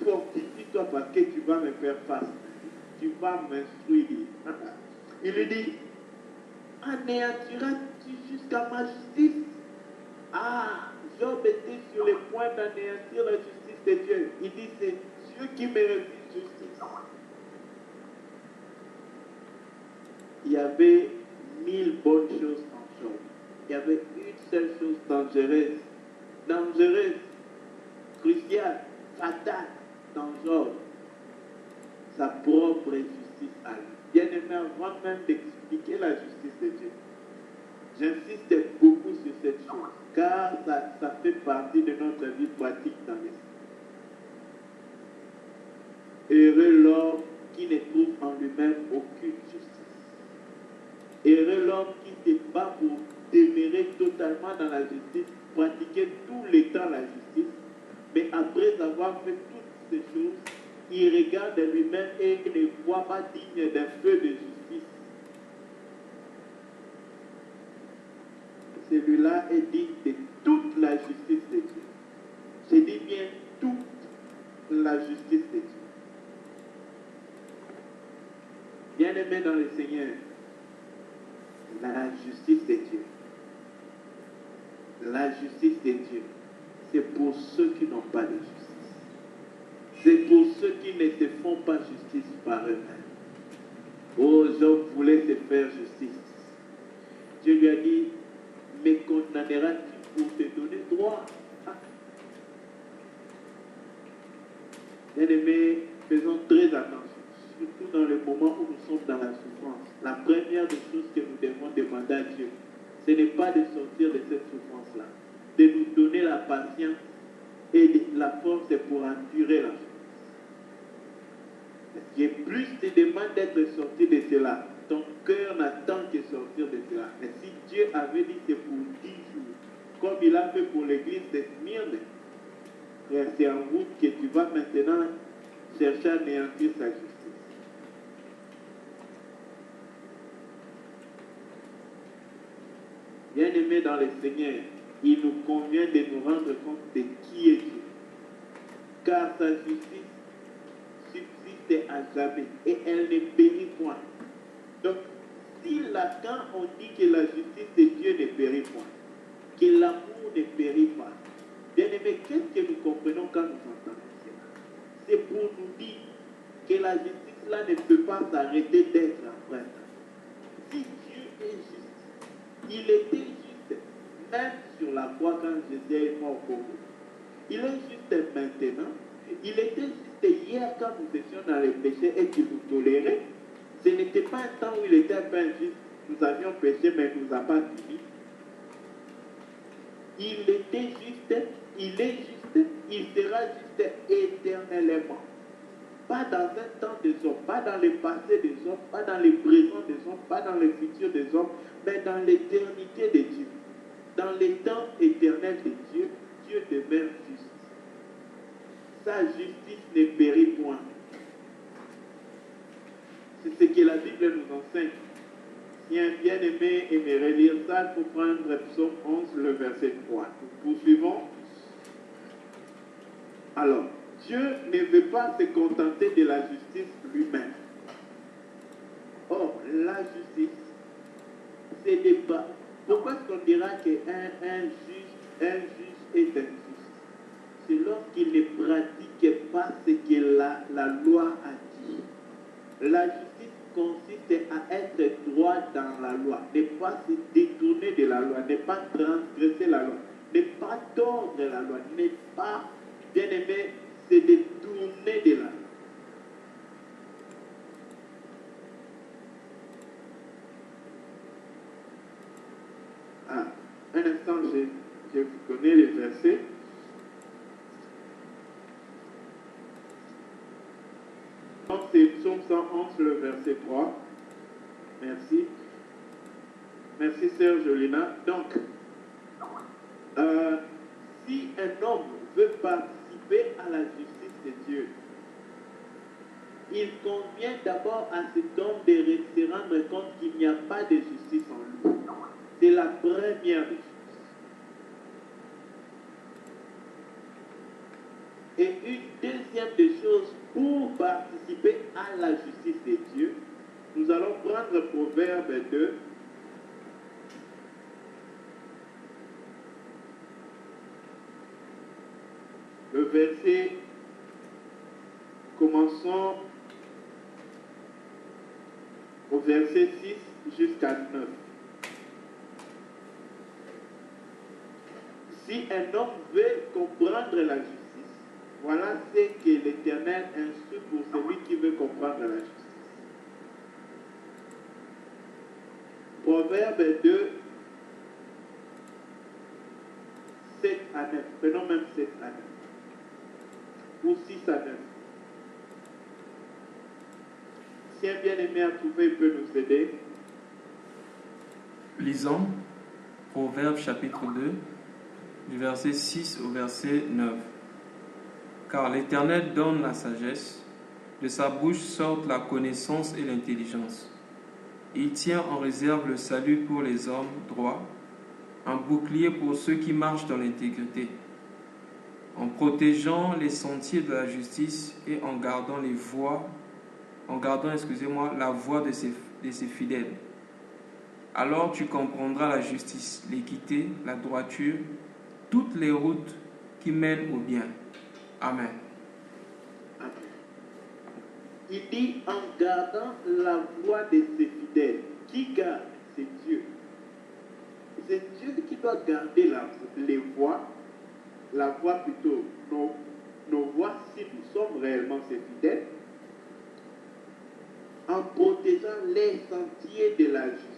fortifie-toi parce que tu vas me faire face, tu vas m'instruire. Il lui dit, anéantiras-tu jusqu'à ma justice? Ah, Job était sur le point d'anéantir la justice de Dieu. Il dit, c'est Dieu qui me refuse justice. Il y avait 1000 bonnes choses en Job. Il y avait une seule chose dangereuse, cruciale, fatale dans Job, sa propre justice à lui. Bien aimé, avant même d'expliquer la justice de Dieu, j'insiste beaucoup sur cette chose, car ça fait partie de notre vie pratique dans l'esprit. Heureux l'homme qui ne trouve en lui-même aucune justice. Heureux l'homme qui se bat pour demeurer totalement dans la justice, pratiquer tout le temps la justice, mais après avoir fait toutes ces choses, il regarde lui-même et ne voit pas digne d'un peu de justice. Celui-là est digne de toute la justice de Dieu. Je dis bien toute la justice de Dieu. Bien-aimé dans le Seigneur, la justice de Dieu. La justice de Dieu, c'est pour ceux qui n'ont pas de justice. C'est pour ceux qui ne se font pas justice par eux-mêmes. Oh, Job voulait se faire justice. Dieu lui a dit, me condamneras-tu pour te donner droit? Bien-aimés, faisons très attention, surtout dans le moment où nous sommes dans la souffrance. La première des choses que nous devons demander à Dieu, ce n'est pas de sortir de cette souffrance-là, de nous donner la patience et la force pour endurer la souffrance. Parce que plus tu demandes d'être sorti de cela, ton cœur n'attend que sortir de cela. Mais si Dieu avait dit c'est pour 10 jours, comme il a fait pour l'église de Smyrne, c'est en route que tu vas maintenant chercher à anéantir sa justice. Bien-aimés dans le Seigneur, il nous convient de nous rendre compte de qui est Dieu. Car sa justice subsiste à jamais et elle ne périt point. Donc, si là, quand on dit que la justice de Dieu ne périt point, que l'amour ne périt pas, bien-aimés, qu'est-ce que nous comprenons quand nous entendons cela? C'est pour nous dire que la justice-là ne peut pas s'arrêter d'être empreinte. Si Dieu est juste, il était juste même sur la croix quand Jésus est mort pour nous. Il est juste maintenant. Il était juste hier quand nous étions dans les péchés et qu'il nous tolérait. Ce n'était pas un temps où il était un peu injuste. Nous avions péché, mais il ne nous a pas fini. Il était juste, il est juste, il sera juste éternellement. Pas dans un temps des hommes, pas dans le passé des hommes, pas dans le présent des hommes, pas dans le futur des hommes, mais dans l'éternité de Dieu. Dans les temps éternels de Dieu, Dieu demeure juste. Sa justice ne périt point. C'est ce que la Bible nous enseigne. Si un bien-aimé aimerait lire ça, il faut prendre Psaume 11, le verset 3. Nous poursuivons. Alors, Dieu ne veut pas se contenter de la justice lui-même. Or, la justice, c'est des pas. Pourquoi est-ce qu'on dira qu'un juge est injuste? C'est lorsqu'il ne pratique pas ce que la loi a dit. La justice consiste à être droit dans la loi, ne pas se détourner de la loi, ne pas transgresser la loi, ne pas tordre la loi, ne pas, bien aimé, se détourner de la loi. Ah, un instant, je vous connais les versets. Donc c'est Psaume 111, le verset 3. Merci. Merci, sœur Jolina. Donc, si un homme veut participer à la justice de Dieu, il convient d'abord à cet homme de se rendre compte qu'il n'y a pas de justice en lui. C'est la première des choses. Et une deuxième des choses, pour participer à la justice de Dieu, nous allons prendre Proverbe 2. Le verset, commençons au verset 6 jusqu'à 9. Si un homme veut comprendre la justice, voilà ce que l'Éternel instruit pour celui qui veut comprendre la justice. Proverbe 2, 7 à 9. Prenons même 7 à 9. Ou 6 à 9. Si un bien-aimé a trouvé, il peut nous aider. Lisons Proverbe chapitre 2, du verset 6 au verset 9. Car l'Éternel donne la sagesse, de sa bouche sortent la connaissance et l'intelligence. Il tient en réserve le salut pour les hommes droits, un bouclier pour ceux qui marchent dans l'intégrité, en protégeant les sentiers de la justice et en gardant la voie de ses fidèles. Alors tu comprendras la justice, l'équité, la droiture, toutes les routes qui mènent au bien. Amen. Amen. Il dit en gardant la voie de ses fidèles. Qui garde? C'est Dieu. C'est Dieu qui doit garder les voies, la voie plutôt, nos voies si nous sommes réellement ses fidèles, en protégeant les sentiers de la justice.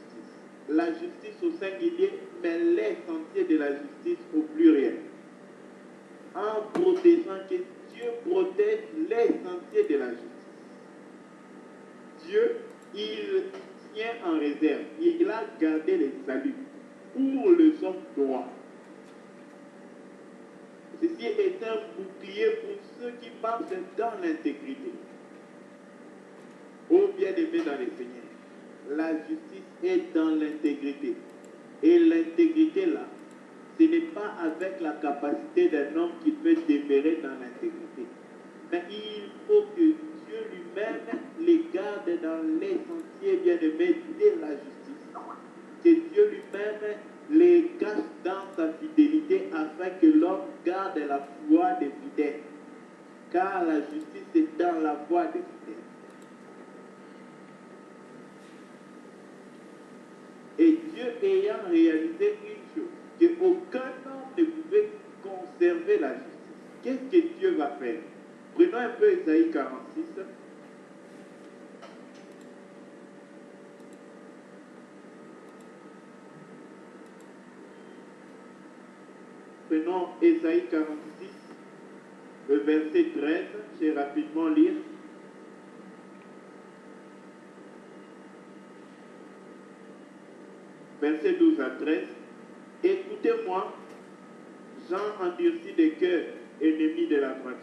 La justice au singulier, mais les sentiers de la justice au pluriel. En protégeant, que Dieu protège les sentiers de la justice. Dieu, il tient en réserve, il a gardé les saluts pour les hommes droits. Ceci est un bouclier pour ceux qui marchent dans l'intégrité. Ô bien-aimés dans le Seigneur, la justice est dans l'intégrité. Et l'intégrité là, ce n'est pas avec la capacité d'un homme qui peut demeurer dans l'intégrité. Mais il faut que Dieu lui-même les garde dans les sentiers bien-aimés de la justice. Que Dieu lui-même les cache dans sa fidélité afin que l'homme garde la foi des fidèles. Car la justice est dans la foi des fidèles. Et Dieu ayant réalisé une chose, qu'aucun homme ne pouvait conserver la justice. Qu'est-ce que Dieu va faire? Prenons un peu Ésaïe 46. Prenons Ésaïe 46, le verset 13. Je vais rapidement lire. Verset 12 à 13. Écoutez-moi, gens endurcis de cœur, ennemis de la droiture.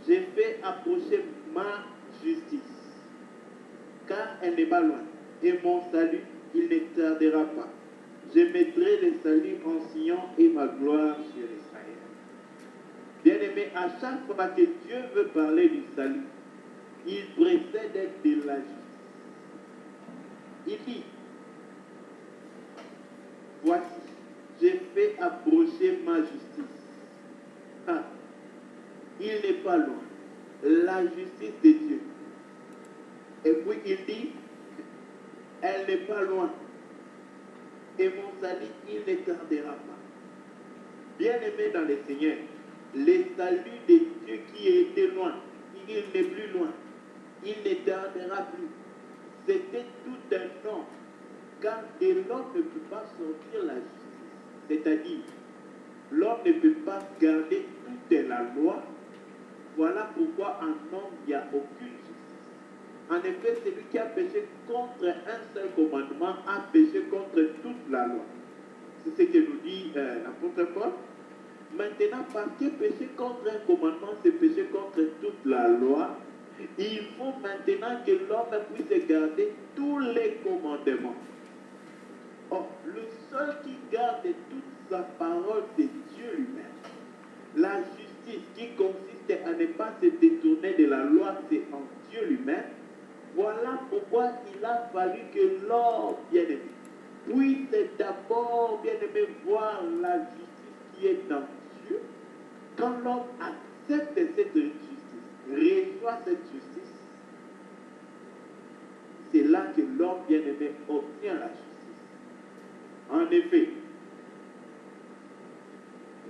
J'ai fait approcher ma justice, car elle n'est pas loin, et mon salut, il ne tardera pas. Je mettrai le salut en Sion et ma gloire sur Israël. Bien-aimé, Mais à chaque fois que Dieu veut parler du salut, il précède de la justice. Il dit, voici, j'ai fait approcher ma justice. Ah, il n'est pas loin. La justice de Dieu. Et puis il dit, elle n'est pas loin. Et mon salut, il ne tardera pas. Bien-aimé dans le Seigneur, le salut de Dieu qui était loin, il n'est plus loin. Il ne tardera plus. C'était tout un ordre. Car l'homme ne peut pas sortir la justice. C'est-à-dire, l'homme ne peut pas garder toute la loi. Voilà pourquoi en homme, il n'y a aucune justice. En effet, celui qui a péché contre un seul commandement a péché contre toute la loi. C'est ce que nous dit l'apôtre Paul. Maintenant, parce que pécher contre un commandement, c'est pécher contre toute la loi, il faut maintenant que l'homme puisse garder tous les commandements. Or, le seul qui garde toute sa parole, c'est Dieu lui-même. La justice qui consiste à ne pas se détourner de la loi, c'est en Dieu lui-même. Voilà pourquoi il a fallu que l'homme bien-aimé puisse d'abord, bien-aimé, voir la justice qui est dans Dieu. Quand l'homme accepte cette justice, reçoit cette justice, c'est là que l'homme bien-aimé obtient la justice. En effet,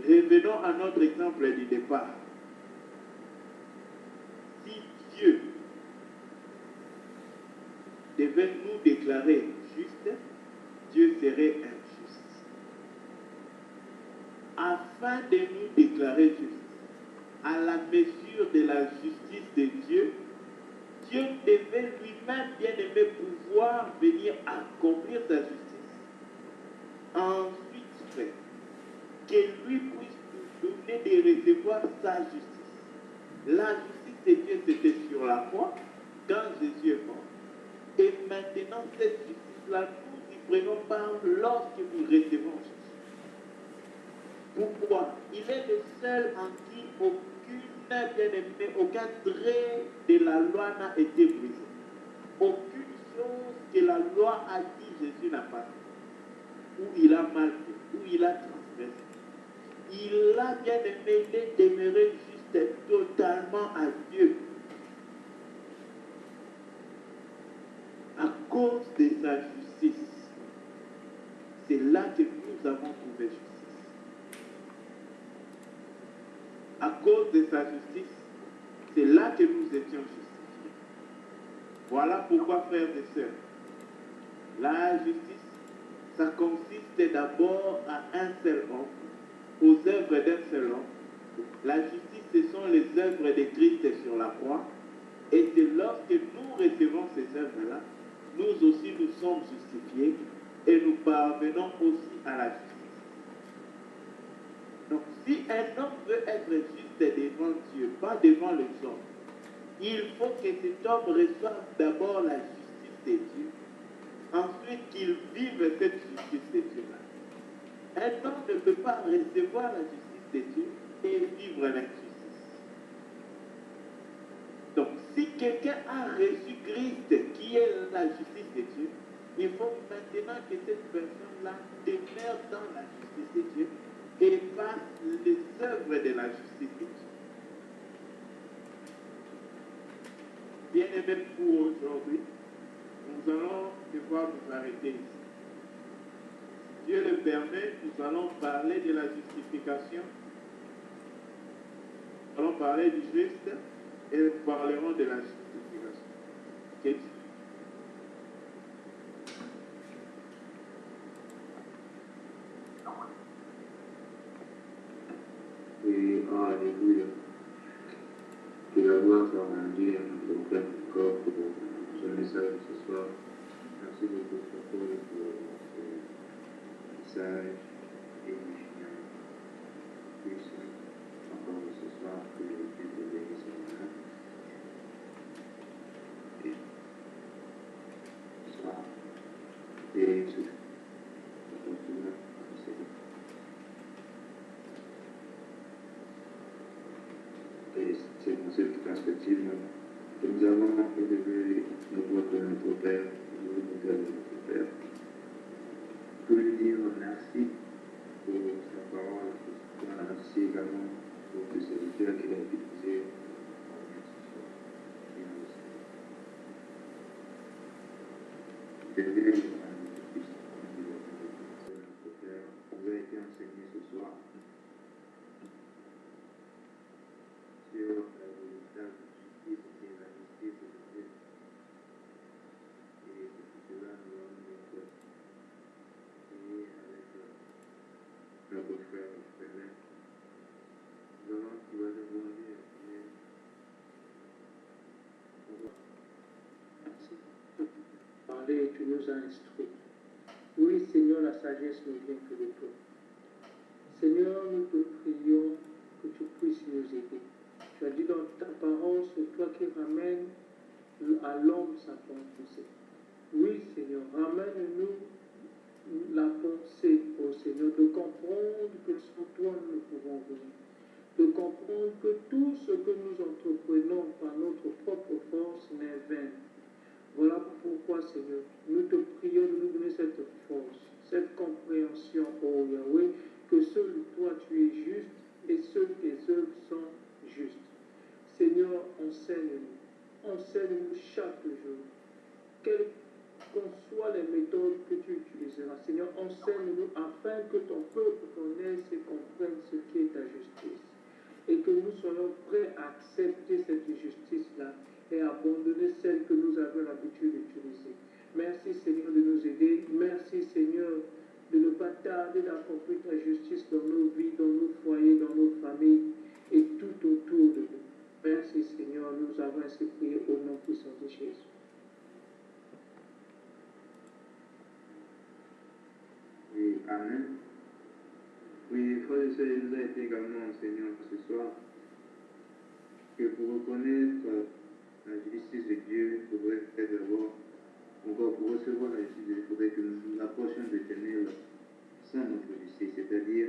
revenons à notre exemple du départ. Si Dieu devait nous déclarer justes, Dieu serait injuste. Afin de nous déclarer justes, à la mesure de la justice de Dieu, Dieu devait lui-même, bien-aimé, pouvoir venir accomplir sa justice. Ensuite, que lui puisse nous donner de recevoir sa justice. La justice de Dieu, c'était sur la croix, quand Jésus est mort. Et maintenant, cette justice-là, nous y prenons part lorsque nous recevons Jésus. Pourquoi? Il est le seul en qui bien-aimé, aucun trait de la loi n'a été brisé. Aucune chose que la loi a dit, Jésus n'a pas fait. Où il a mal fait, où il a transgressé. Il a bien-aimé, il est demeuré juste totalement à Dieu. À cause de sa justice, c'est là que nous avons trouvé justice. À cause de sa justice, c'est là que nous étions justifiés. Voilà pourquoi, frères et sœurs, la justice, ça consiste d'abord à un seul homme, aux œuvres d'un seul homme. La justice, ce sont les œuvres de Christ sur la croix. Et c'est lorsque nous recevons ces œuvres-là, nous aussi nous sommes justifiés et nous parvenons aussi à la justice. Donc, si un homme veut être juste devant Dieu, pas devant les hommes, il faut que cet homme reçoive d'abord la justice de Dieu, ensuite qu'il vive cette justice de Dieu-là. Un homme ne peut pas recevoir la justice de Dieu et vivre l'injustice. Donc, si quelqu'un a reçu Christ, qui est la justice de Dieu, il faut maintenant que cette personne-là demeure dans la justice de Dieu et fasse les œuvres de la justice de Dieu. Bien-aimés, pour aujourd'hui, nous allons devoir nous arrêter ici. Si Dieu le permet, nous allons parler de la justification. Nous allons parler du juste et nous parlerons de la justification. Okay. Et alléluia. Que la gloire soit rendue à notre Père encore pour ce message de ce soir. Merci beaucoup pour ce message édifiant. Puissant encore ce soir que Dieu te bénisse ce matin. Et ce soir, et ce continue à enseigner. Et c'est dans cette perspective que nous avons élevé le voix de notre Père, le modèle de notre Père. Pour lui dire merci pour sa parole, merci également pour ce serviteur qu'il a utilisé. Vous avez été enseigné ce soir sur l'héritage de justice qui est la justice de Dieu. Et c'est pour cela que nous allons être prier avec notre frère Frédéric. Nous allons qui va demander à Dieu. Merci. Parler, tu nous as instruits. Oui, Seigneur, la sagesse ne vient que de toi. Seigneur, nous te prions que tu puisses nous aider. Tu as dit dans ta parole, c'est toi qui ramènes à l'homme sa pensée. Oui, Seigneur, ramène-nous la pensée, oh Seigneur, de comprendre que sans toi nous ne pouvons venir. De comprendre que tout ce que nous entreprenons par notre propre force n'est vain. Voilà pourquoi, Seigneur, nous te prions de nous donner cette force, cette compréhension, oh Yahweh, que seul toi tu es juste et seules tes œuvres sont justes. Seigneur, enseigne-nous chaque jour, quelles qu'en soient les méthodes que tu utiliseras. Seigneur, enseigne-nous afin que ton peuple connaisse et comprenne ce qui est ta justice. Et que nous soyons prêts à accepter cette justice-là et abandonner celle que nous avons l'habitude d'utiliser. Merci Seigneur de nous aider. Merci Seigneur de ne pas tarder d'accomplir ta justice dans nos vies, dans nos foyers, dans nos familles et tout autour de nous. Merci Seigneur, nous avons ainsi prié au nom puissant de Jésus. Oui, Amen. Oui, frère et sœurs, il nous a été également enseigné ce soir que pour reconnaître la justice de Dieu, il faudrait faire d'abord, encore pour recevoir la justice de Dieu, il faudrait que nous nous approchions de l'Éternel sans notre justice, c'est-à-dire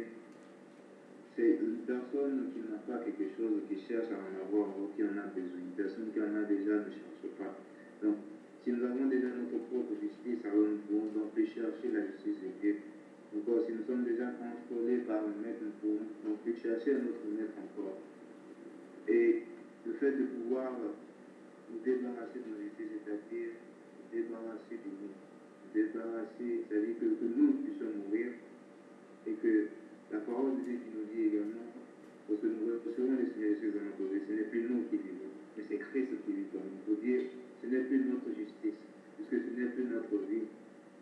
c'est une personne qui n'a pas quelque chose, qui cherche à en avoir, ou qui en a besoin. Une personne qui en a déjà ne cherche pas. Donc, si nous avons déjà notre propre justice, alors nous pouvons donc plus chercher la justice de Dieu. Encore, si nous sommes déjà contrôlés par le maître, nous pouvons donc plus chercher notre maître encore. Et le fait de pouvoir nous débarrasser de nos justice, c'est-à-dire nous débarrasser de nous, débarrasser, c'est-à-dire que nous puissions mourir et que la parole de Dieu qui nous dit également, parce que nous recevons le Seigneur Jésus dans notre vie, ce n'est plus nous qui vivons, mais c'est Christ qui vit dans nous. Il faut dire, ce n'est plus notre justice, puisque ce n'est plus notre vie,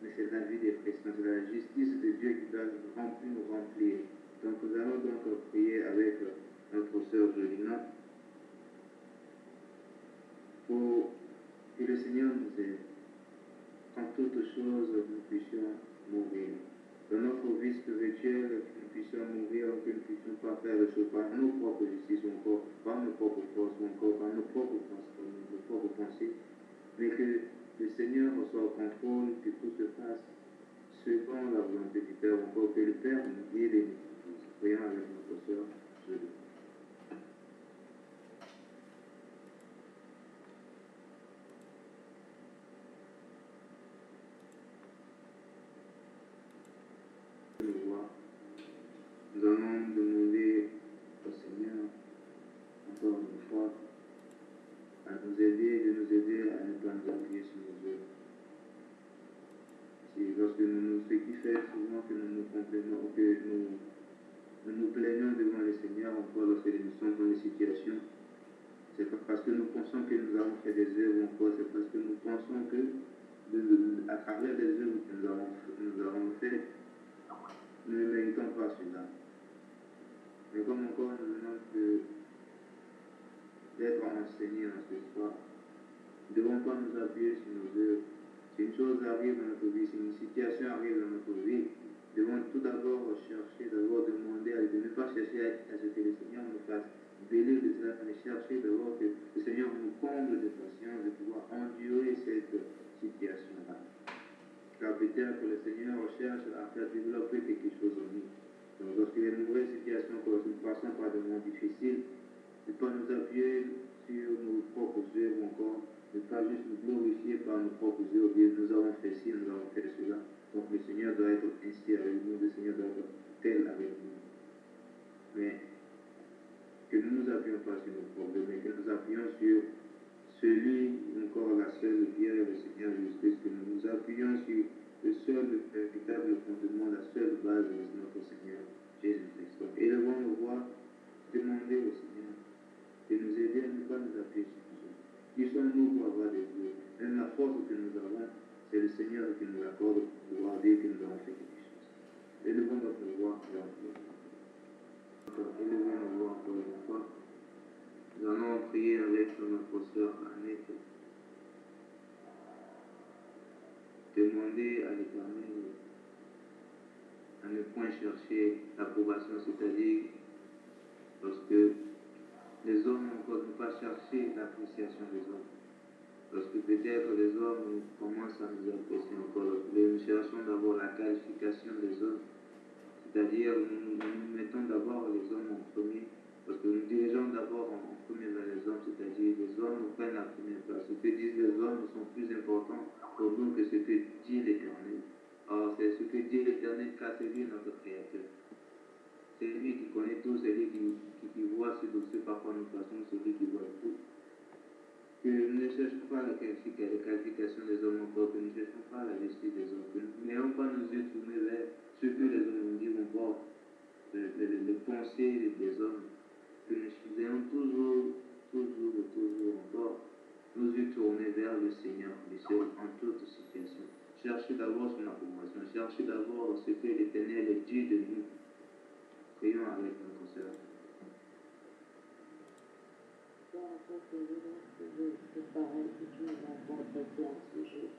mais c'est la vie des Christ. C'est la justice de Dieu qui doit nous remplir. Donc nous allons donc prier avec notre sœur Jolina pour que le Seigneur nous aide. En toutes choses, nous puissions mourir. Dans notre vie spirituelle, que nous puissions mourir, que nous ne puissions pas faire les choses par nos propres justices, ou encore par nos propres forces, ou encore par nos propres pensées, mais que le Seigneur soit au contrôle, que tout se fasse selon la volonté du Père, ou encore que le Père nous guide et nous pousse. Prions avec notre sœur Julie. Nous allons demander au Seigneur, encore une fois, à nous aider, de nous aider à ne pas nous appuyer sur nos œuvres. C'est lorsque ce qui fait souvent que nous nous complaisons, que nous plaignons devant le Seigneur, encore lorsque nous sommes dans des situations, c'est pas parce que nous pensons que nous avons fait des œuvres, encore c'est parce que nous pensons que à travers les œuvres que nous avons fait, nous ne méritons pas cela. Mais comme encore nous venons d'être enseignés en ce soir, nous ne devons pas nous appuyer sur nos œuvres. Si une chose arrive dans notre vie, si une situation arrive dans notre vie, nous devons tout d'abord chercher, d'abord demander à Dieu, ne pas chercher à ce que le Seigneur nous fasse bélir de cela, mais chercher d'abord que le Seigneur nous comble de patience, de pouvoir endurer cette situation-là. Car peut-être que le Seigneur cherche à faire développer quelque chose en nous. Donc lorsqu'il y a une mauvaise situation, lorsque nous passons par des moments difficiles, nous pas nous appuyer sur nos propres œuvres encore, ne pas juste nous glorifier par nos propres œuvres, bien nous avons fait ci, nous avons fait cela. Donc le Seigneur doit être ainsi avec nous, le Seigneur doit être tel avec nous. Mais que nous ne nous appuyons pas sur nos problèmes, mais que nous appuyons sur celui, encore la seule pierre, le Seigneur Jésus-Christ, que nous nous appuyons sur le seul, le véritable fondement, la seule base de notre Seigneur Jésus-Christ. Donc élevons nos voix, demandez au Seigneur de nous aider à ne pas nous appuyer sur nous autres. Qui sommes-nous pour avoir des dieux? Même la force que nous avons, c'est le Seigneur qui nous l'accorde pour pouvoir dire que nous avons fait quelque chose. Élevons notre voix vers Dieu. Élevons nos voix encore une fois. Nous allons prier avec notre sœur Annette. Demander à l'Éternel à ne point chercher l'approbation, c'est-à-dire lorsque les hommes encore ne pas chercher l'appréciation des hommes. Lorsque peut-être les hommes commencent à nous apprécier encore, nous cherchons d'abord la qualification des hommes, c'est-à-dire nous mettons d'abord les hommes en premier, parce que nous dirigeons d'abord en premier vers les hommes, c'est-à-dire les hommes prennent la première place. Ce que disent les hommes sont plus importants pour nous que ce que dit l'Éternel. Or, c'est ce que dit l'Éternel car c'est lui notre Créateur. C'est lui qui connaît tout, c'est lui qui voit ce que parfois nous passons, c'est lui qui voit tout. Que nous ne cherchons pas la qualification des hommes encore, que nous ne cherchons pas la justice des hommes, que nous n'ayons pas nos yeux tournés vers ce que les hommes nous disent encore, les pensées des hommes, que nous ayons toujours encore nos yeux tournés vers le Seigneur, le seul en toute situation. Cherchez d'abord son approbation, cherchez d'abord ce que l'Éternel dit de nous. Prions avec notre sœur. Ces paroles que tu nous apportes à ce jour.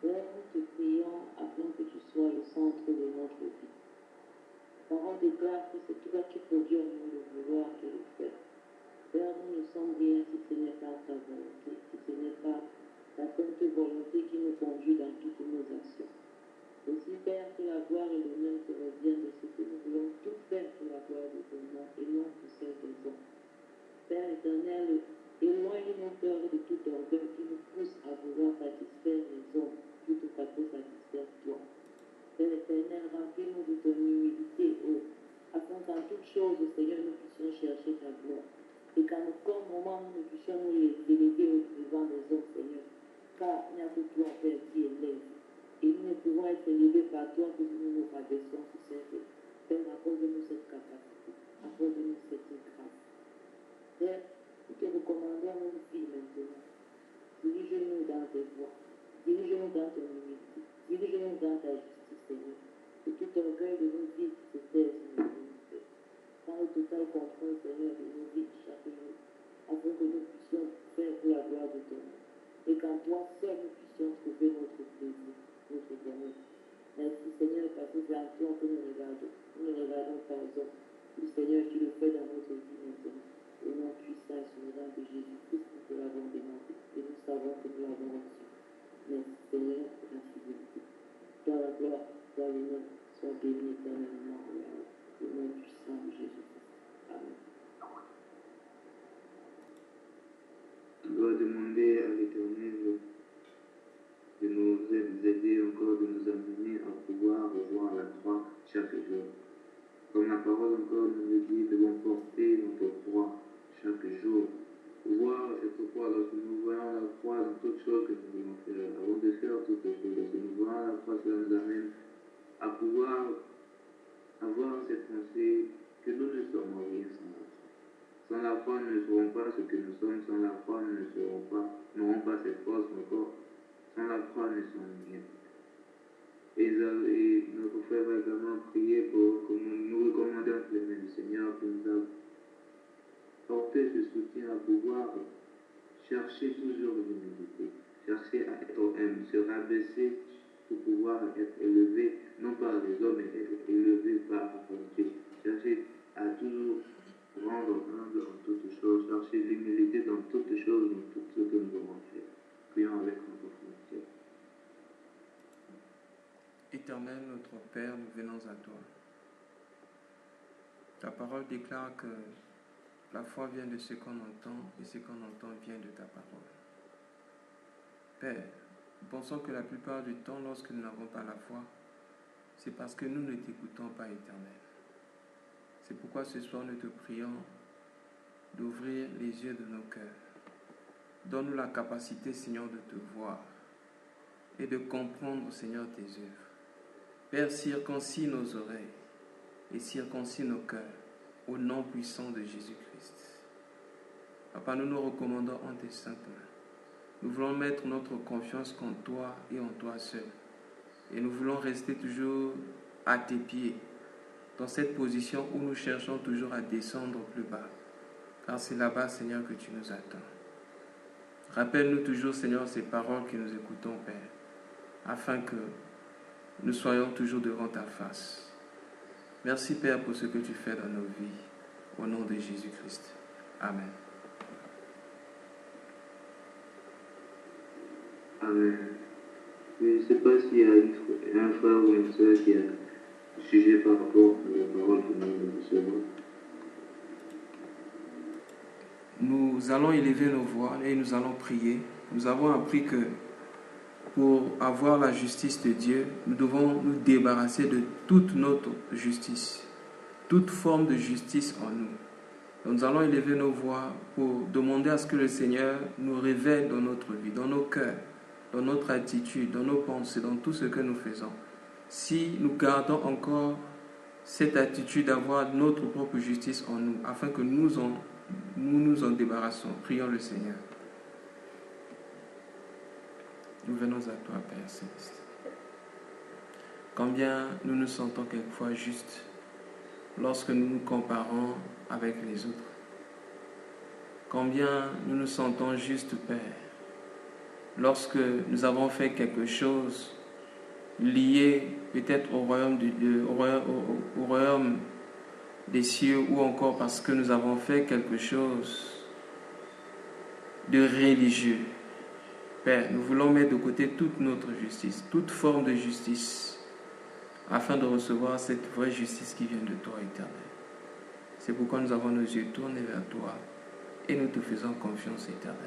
Père, nous te prions afin que tu sois le centre de notre vie. La parole déclare que c'est toi qui produis en nous le vouloir et le faire. Père, nous ne sommes rien si ce n'est pas ta volonté, si ce n'est pas ta sainte volonté qui nous conduit dans toutes nos actions. Aussi, Père, que la gloire et l'honneur te reviennent de ce que nous voulons tout faire pour la gloire de ton nom et non pour celle des hommes. Père éternel, éloigne nos cœurs de tout orgueil qui nous pousse à vouloir satisfaire les hommes plutôt qu'à te satisfaire toi. Père éternel, remplis-nous de ton humilité, afin qu'en toute chose, Seigneur, nous puissions chercher ta gloire. Et qu'en aucun moment, nous ne puissions nous élever au devant des hommes, Seigneur. Car il n'y a que toi, Père, qui élève. Et nous ne pouvons être élevés par toi que nous nous rabaissons sur cette terre. Père, accorde-nous cette capacité. Accorde-nous cette grâce. Père, nous te recommandons nos vies maintenant. Dirige-nous dans tes voies. Dirige-nous dans ton humilité. Dirige-nous dans ta justice, Seigneur. Que tout orgueil de nos vies se taise, Seigneur. Dans le total contrôle, Seigneur, de nos vies chaque jour. Afin que nous puissions faire pour la gloire de ton nom. Et qu'en toi seul, nous puissions trouver notre plaisir, notre bonheur. Merci, Seigneur, parce que c'est en toi que nous regardons. Nous ne regardons pas aux hommes. Oui, Seigneur, tu le fais dans notre vie maintenant. Au nom puissant et souverain de Jésus-Christ, nous te l'avons demandé. Et nous savons que nous l'avons reçu. Merci, Seigneur, pour ta fidélité. Toi la gloire, toi l'honneur, sois béni éternellement. Au nom puissant de Jésus-Christ. Amen. On doit demander à l'Éternel de nous aider encore, de nous amener à pouvoir voir la croix chaque jour. Comme la parole encore nous le dit, nous devons porter notre croix chaque jour. Voir cette croix, lorsque nous voyons la croix dans toutes choses que nous voulons faire, avant de faire toutes choses, lorsque nous voyons la croix, cela nous amène à pouvoir avoir cette pensée que nous ne sommes rien sans la croix. Sans la foi, nous ne serons pas ce que nous sommes. Sans la foi, nous n'aurons pas cette force encore. Sans la foi, nous ne sommes rien. Et notre frère va également prier pour que nous recommander entre les mains du Seigneur qui nous a porté ce soutien à pouvoir chercher toujours l'humilité, chercher à être humble, se rabaisser pour pouvoir être élevé, non par les hommes, mais être élevé par Dieu. Chercher à toujours rendre humble en toutes choses, chercher l'humilité dans toutes choses, dans tout ce que nous devons faire. Prions avec notre frère. Éternel, notre Père, nous venons à toi. Ta parole déclare que La foi vient de ce qu'on entend et ce qu'on entend vient de ta parole. Père, nous pensons que la plupart du temps, lorsque nous n'avons pas la foi, c'est parce que nous ne t'écoutons pas, Éternel. C'est pourquoi ce soir nous te prions d'ouvrir les yeux de nos cœurs. Donne-nous la capacité, Seigneur, de te voir et de comprendre, Seigneur, tes œuvres. Père, circoncis nos oreilles et circoncis nos cœurs au nom puissant de Jésus-Christ. Papa, nous nous recommandons en tes saintes mains. Nous voulons mettre notre confiance en toi et en toi seul. Et nous voulons rester toujours à tes pieds, dans cette position où nous cherchons toujours à descendre plus bas. Car c'est là-bas, Seigneur, que tu nous attends. Rappelle-nous toujours, Seigneur, ces paroles que nous écoutons, Père, afin que nous soyons toujours devant ta face. Merci, Père, pour ce que tu fais dans nos vies. Au nom de Jésus-Christ. Amen. Amen. Je ne sais pas s'il y a un frère ou une soeur qui a un sujet par rapport aux paroles que nous recevons. Nous allons élever nos voix et nous allons prier. Nous avons appris que pour avoir la justice de Dieu, nous devons nous débarrasser de toute notre justice, toute forme de justice en nous. Donc nous allons élever nos voix pour demander à ce que le Seigneur nous révèle dans notre vie, dans nos cœurs, dans notre attitude, dans nos pensées, dans tout ce que nous faisons. Si nous gardons encore cette attitude d'avoir notre propre justice en nous, afin que nous nous en débarrassons, prions le Seigneur. Nous venons à toi, Père Céleste. Combien nous nous sentons quelquefois justes lorsque nous nous comparons avec les autres. Combien nous nous sentons justes, Père, lorsque nous avons fait quelque chose lié peut-être au royaume des cieux, ou encore parce que nous avons fait quelque chose de religieux. Père, nous voulons mettre de côté toute notre justice, toute forme de justice, afin de recevoir cette vraie justice qui vient de toi, Éternel. C'est pourquoi nous avons nos yeux tournés vers toi et nous te faisons confiance, Éternel.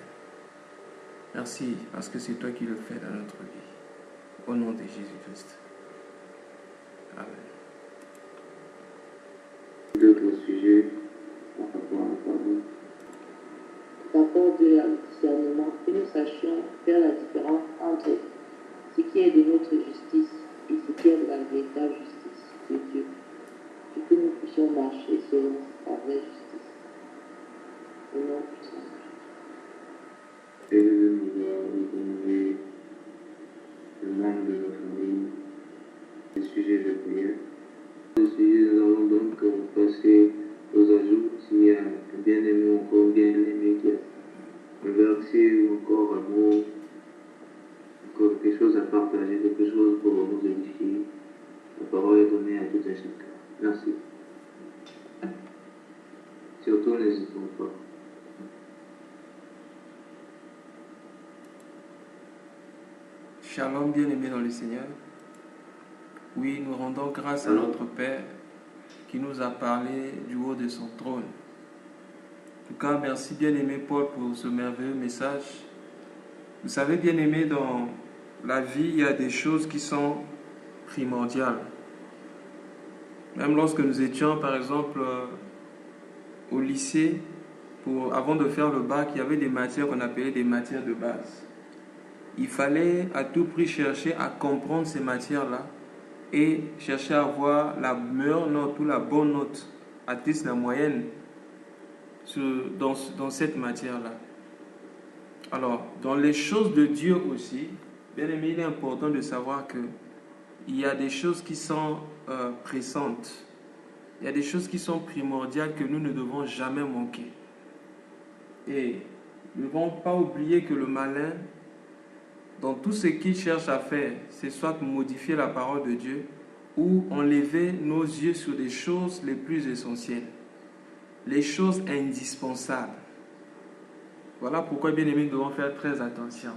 Merci, parce que c'est toi qui le fais dans notre vie. Au nom de Jésus-Christ. Amen. D'autres sujets par rapport à la parole. T'apporte le discernement que nous sachions faire la différence entre ce qui est de notre justice et ce qui est de la véritable justice de Dieu, et que nous puissions marcher selon la vraie justice. Au nom puissant. Et nous donner le membre de nos familles, les sujets de prière. Les sujets, nous allons donc passer aux ajouts. S'il y a un bien-aimé ou encore bien-aimé qui a un verset ou encore un mot, encore quelque chose à partager, quelque chose pour nous édifier, la parole est donnée à tout un chacun. Merci. Surtout, n'hésitons pas. Shalom, bien-aimés dans le Seigneur. Oui, nous rendons grâce à notre Père qui nous a parlé du haut de son trône. En tout cas, merci bien-aimé Paul pour ce merveilleux message. Vous savez, bien-aimé, dans la vie, il y a des choses qui sont primordiales. Même lorsque nous étions, par exemple, au lycée, avant de faire le bac, il y avait des matières qu'on appelait des matières de base. Il fallait à tout prix chercher à comprendre ces matières-là et chercher à avoir la meilleure note ou la bonne note, atteindre la moyenne dans cette matière-là. Alors, dans les choses de Dieu aussi, bien aimé, il est important de savoir qu'il y a des choses qui sont pressantes. Il y a des choses qui sont primordiales que nous ne devons jamais manquer. Et nous ne devons pas oublier que le malin, dans tout ce qu'il cherche à faire, c'est soit modifier la parole de Dieu ou enlever nos yeux sur les choses les plus essentielles, les choses indispensables. Voilà pourquoi, bien aimé, nous devons faire très attention.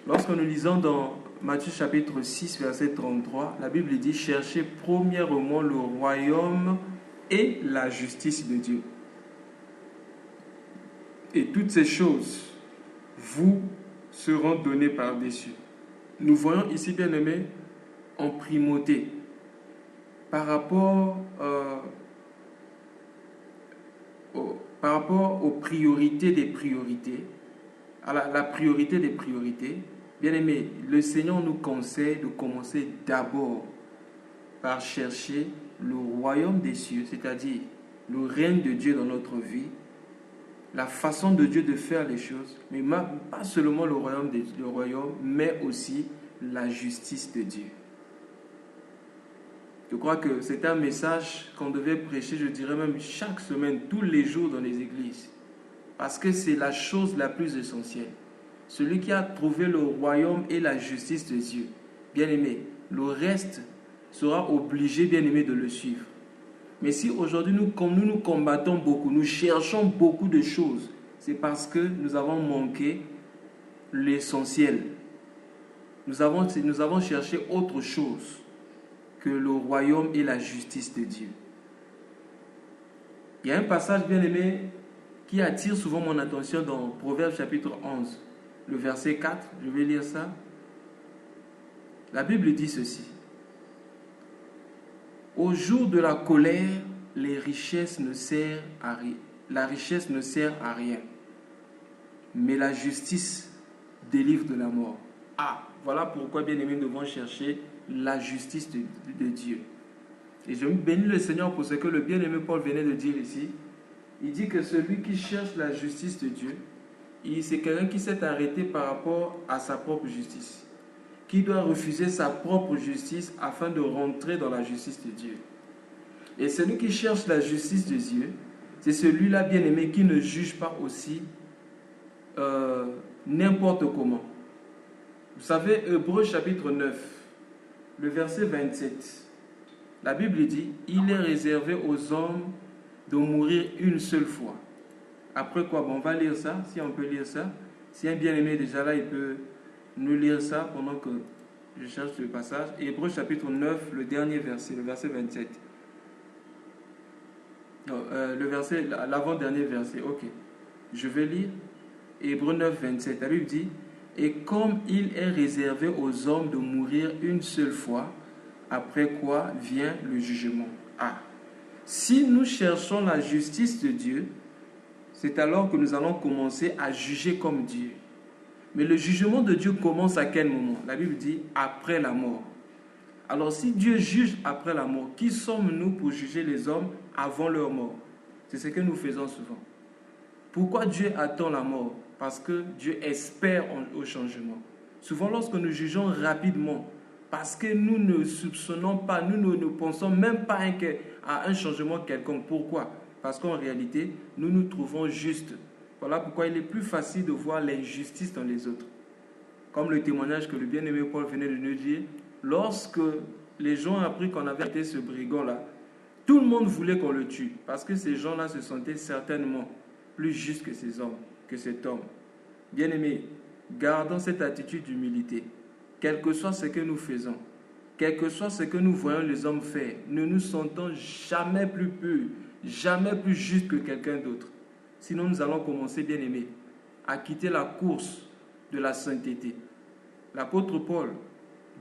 Lorsque nous lisons dans Matthieu chapitre 6, verset 33, la Bible dit « Cherchez premièrement le royaume et la justice de Dieu. » et toutes ces choses vous seront données par-dessus. Nous voyons ici, bien aimé, en primauté par rapport aux priorités des priorités, à la priorité des priorités. Bien aimé, le Seigneur nous conseille de commencer d'abord par chercher le royaume des cieux, c'est-à-dire le règne de Dieu dans notre vie, la façon de Dieu de faire les choses, mais pas seulement le royaume, mais aussi la justice de Dieu. Je crois que c'est un message qu'on devait prêcher, je dirais même chaque semaine, tous les jours dans les églises. Parce que c'est la chose la plus essentielle. Celui qui a trouvé le royaume et la justice de Dieu, bien aimé, le reste sera obligé, bien aimé, de le suivre. Mais si aujourd'hui nous combattons beaucoup, nous cherchons beaucoup de choses, c'est parce que nous avons manqué l'essentiel. Nous avons cherché autre chose que le royaume et la justice de Dieu. Il y a un passage, bien aimé, qui attire souvent mon attention dans Proverbes chapitre 11, le verset 4. Je vais lire ça. La Bible dit ceci. Au jour de la colère, la richesse ne sert à rien. Mais la justice délivre de la mort. Ah, voilà pourquoi, bien aimé, nous devons chercher la justice de Dieu. Et je bénis le Seigneur pour ce que le bien-aimé Paul venait de dire ici. Il dit que celui qui cherche la justice de Dieu, c'est quelqu'un qui s'est arrêté par rapport à sa propre justice, qui doit refuser sa propre justice afin de rentrer dans la justice de Dieu. Et celui qui cherche la justice de Dieu, c'est celui-là, bien-aimé, qui ne juge pas aussi n'importe comment. Vous savez, Hébreux chapitre 9, le verset 27, la Bible dit, « Il est réservé aux hommes de mourir une seule fois. » Après quoi, bon, on va lire ça, si on peut lire ça. Si un bien-aimé est déjà là, il peut nous lire ça pendant que je cherche le passage. Hébreux chapitre 9, le dernier verset, le verset 27. Non, l'avant-dernier verset, ok. Je vais lire Hébreux 9, 27. La Bible dit, « Et comme il est réservé aux hommes de mourir une seule fois, après quoi vient le jugement. » Ah, si nous cherchons la justice de Dieu, c'est alors que nous allons commencer à juger comme Dieu. Mais le jugement de Dieu commence à quel moment? La Bible dit après la mort. Alors si Dieu juge après la mort, qui sommes-nous pour juger les hommes avant leur mort? C'est ce que nous faisons souvent. Pourquoi Dieu attend la mort? Parce que Dieu espère au changement. Souvent lorsque nous jugeons rapidement, parce que nous ne soupçonnons pas, nous ne pensons même pas à un changement quelconque. Pourquoi? Parce qu'en réalité, nous nous trouvons justes. Voilà pourquoi il est plus facile de voir l'injustice dans les autres. Comme le témoignage que le bien-aimé Paul venait de nous dire, lorsque les gens ont appris qu'on avait été ce brigand-là, tout le monde voulait qu'on le tue, parce que ces gens-là se sentaient certainement plus justes que ces hommes, que cet homme. Bien-aimé, gardons cette attitude d'humilité. Quel que soit ce que nous faisons, quel que soit ce que nous voyons les hommes faire, ne nous sentons jamais plus purs, jamais plus justes que quelqu'un d'autre. Sinon, nous allons commencer, bien aimé, à quitter la course de la sainteté. L'apôtre Paul,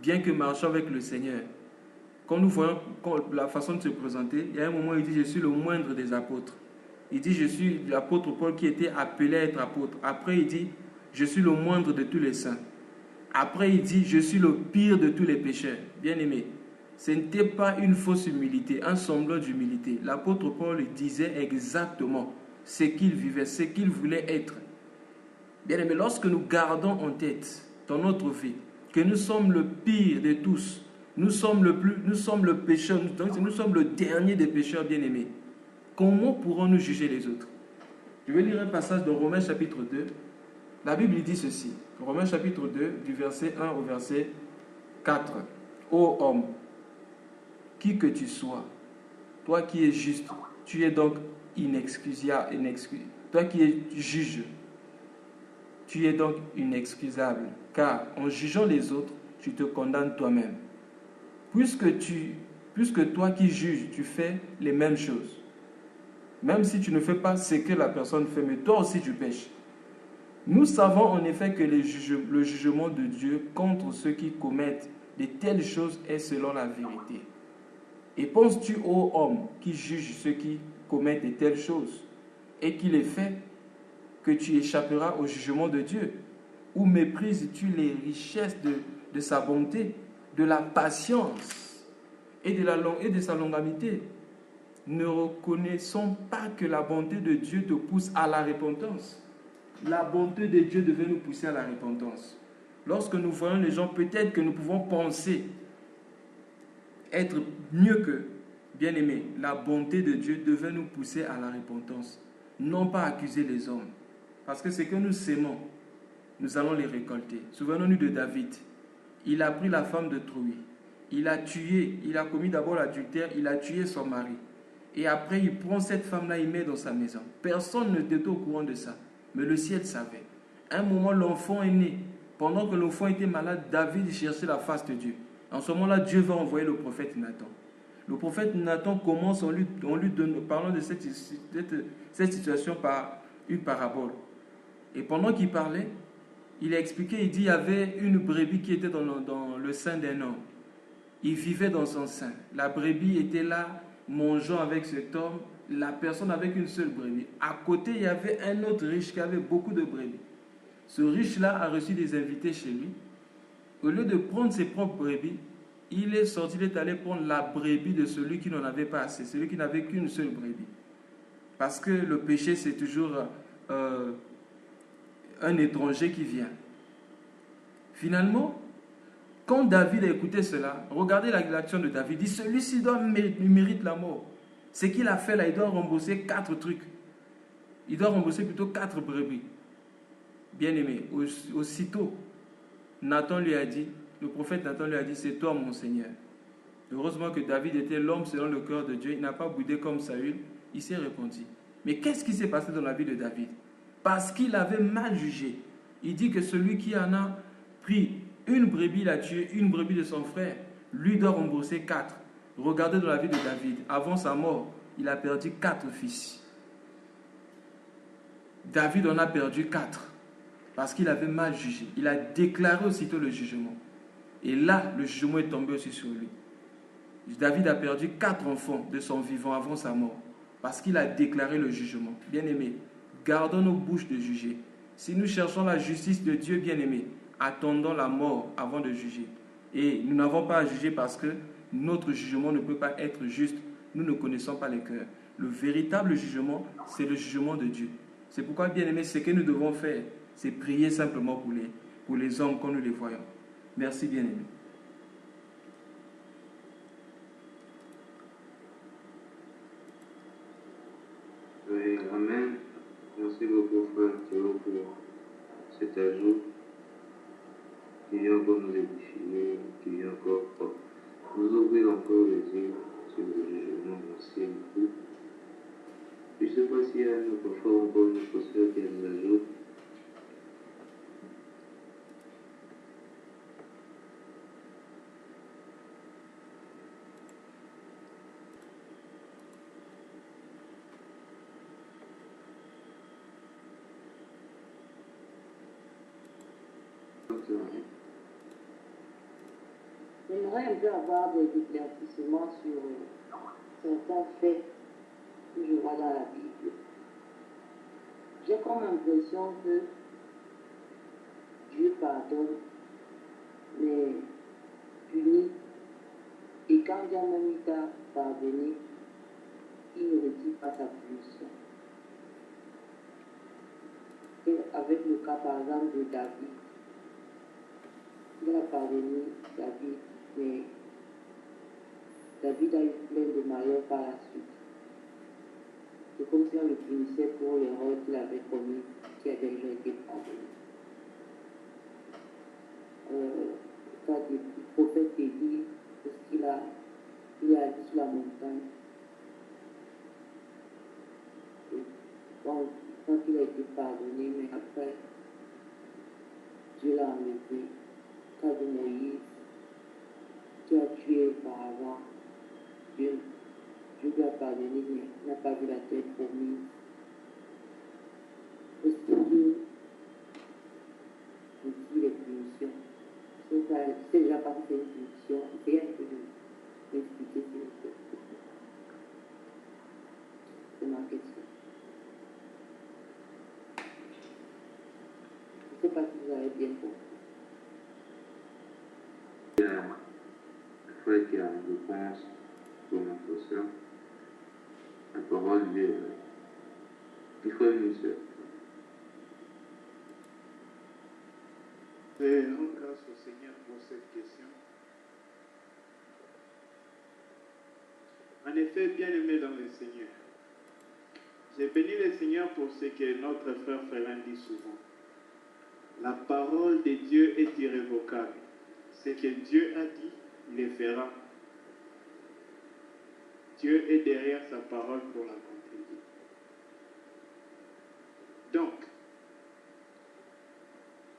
bien que marchant avec le Seigneur, quand nous voyons la façon de se présenter, il y a un moment où il dit « Je suis le moindre des apôtres ». Il dit « Je suis l'apôtre Paul qui était appelé à être apôtre ». Après, il dit « Je suis le moindre de tous les saints ». Après, il dit « Je suis le pire de tous les pécheurs ». Bien-aimé, ce n'était pas une fausse humilité, un semblant d'humilité. L'apôtre Paul disait exactement ce qu'il vivait, ce qu'il voulait être. Bien-aimé, lorsque nous gardons en tête dans notre vie que nous sommes le pire de tous, nous sommes le pécheur, nous sommes le dernier des pécheurs, bien-aimés, comment pourrons-nous juger les autres? Je vais lire un passage de Romains chapitre 2. La Bible dit ceci, Romains chapitre 2, du verset 1 au verset 4. Ô homme, qui que tu sois, toi qui es juste, tu es donc inexcusable. Toi qui es juge, tu es donc inexcusable, car en jugeant les autres, tu te condamnes toi-même. Puisque toi qui juges, tu fais les mêmes choses. Même si tu ne fais pas ce que la personne fait, mais toi aussi tu pêches. Nous savons en effet que le jugement de Dieu contre ceux qui commettent de telles choses est selon la vérité. Et penses-tu, ô homme, qui juge ceux qui commettent de telles choses et qui les fait, que tu échapperas au jugement de Dieu? Ou méprises-tu les richesses de sa bonté, de la patience et de sa longanimité? Ne reconnaissons pas que la bonté de Dieu te pousse à la repentance. La bonté de Dieu devait nous pousser à la repentance. Lorsque nous voyons les gens, peut-être que nous pouvons penser être mieux que bien-aimés. La bonté de Dieu devait nous pousser à la repentance, non pas accuser les hommes. Parce que ce que nous sémons, nous allons les récolter. Souvenons-nous de David. Il a pris la femme de Trouille. Il a tué, il a commis d'abord l'adultère, il a tué son mari. Et après, il prend cette femme-là, il met dans sa maison. Personne n'était au courant de ça. Mais le ciel savait. À un moment, l'enfant est né. Pendant que l'enfant était malade, David cherchait la face de Dieu. En ce moment-là, Dieu va envoyer le prophète Nathan. Le prophète Nathan commence en lui parlant de cette situation par une parabole. Et pendant qu'il parlait, il a expliqué, il dit, il y avait une brebis qui était dans le sein d'un homme. Il vivait dans son sein. La brebis était là, mangeant avec cet homme, la personne avec une seule brebis. À côté, il y avait un autre riche qui avait beaucoup de brebis. Ce riche-là a reçu des invités chez lui. Au lieu de prendre ses propres brebis, il est sorti, il est allé prendre la brebis de celui qui n'en avait pas assez, celui qui n'avait qu'une seule brebis. Parce que le péché, c'est toujours un étranger qui vient. Finalement, quand David a écouté cela, regardez l'action de David. Il dit, celui-ci mérite la mort. Ce qu'il a fait là, il doit rembourser 4 trucs. Il doit rembourser plutôt 4 brebis. Bien aimé, aussitôt, Nathan lui a dit, le prophète Nathan lui a dit, c'est toi mon Seigneur. Heureusement que David était l'homme selon le cœur de Dieu. Il n'a pas boudé comme Saül, il s'est repenti. Mais qu'est-ce qui s'est passé dans la vie de David? Parce qu'il avait mal jugé. Il dit que celui qui en a pris une brebis, il a tué une brebis de son frère, lui doit rembourser 4. Regardez dans la vie de David. Avant sa mort, il a perdu 4 fils. David en a perdu 4 parce qu'il avait mal jugé. Il a déclaré aussitôt le jugement. Et là, le jugement est tombé aussi sur lui. David a perdu 4 enfants de son vivant avant sa mort parce qu'il a déclaré le jugement. Bien-aimés, gardons nos bouches de juger. Si nous cherchons la justice de Dieu, bien-aimés, attendons la mort avant de juger. Et nous n'avons pas à juger parce que notre jugement ne peut pas être juste. Nous ne connaissons pas les cœurs. Le véritable jugement, c'est le jugement de Dieu. C'est pourquoi, bien-aimés, ce que nous devons faire, c'est prier simplement pour les hommes quand nous les voyons. Merci, bien-aimés. Oui, amen. Merci beaucoup, frère Théo, pour cet ajout qui vient encore nous édifier, qui vient encore nous ouvrir encore les yeux sur le jugement. Merci beaucoup. Je ne sais pas s'il y a une autre fois encore notre sœur qui nous ajoute. J'aimerais un peu avoir des éclaircissements sur certains faits que je vois dans la Bible. J'ai comme l'impression que Dieu pardonne, mais punit. Et quand Dieu a même eu à pardonner, il ne retire pas sa punition. Et avec le cas par exemple de David, il a pardonné David, mais David a eu plein de malheurs par la suite. C'est comme si on le punissait pour l'erreur qu'il avait commis, qui a déjà été pardonné. Quand le prophète Élie, ce qu'il a dit sur la montagne, quand il a été pardonné, mais après, Dieu l'a enlevé. Cas de Moïse, qui a tué auparavant, Dieu Dieu lui a pardonné, mais il n'a pas vu la terre promise. Est-ce que Dieu vous dit les punitions? C'est déjà parti de une punition. Essayez un peu de m'expliquer s'il vous plaît. C'est ma question. Je ne sais pas si vous avez bien compris. Il faut qu'il y ait une réponse pour notre soeur. La parole dit il faut une soeur. Et rends grâce au Seigneur pour cette question. En effet, bien-aimé dans le Seigneur, j'ai béni le Seigneur pour ce que notre frère Ferrand dit souvent. La parole de Dieu est irrévocable. Ce que Dieu a dit, il le fera. Dieu est derrière sa parole pour la contrôler. Donc,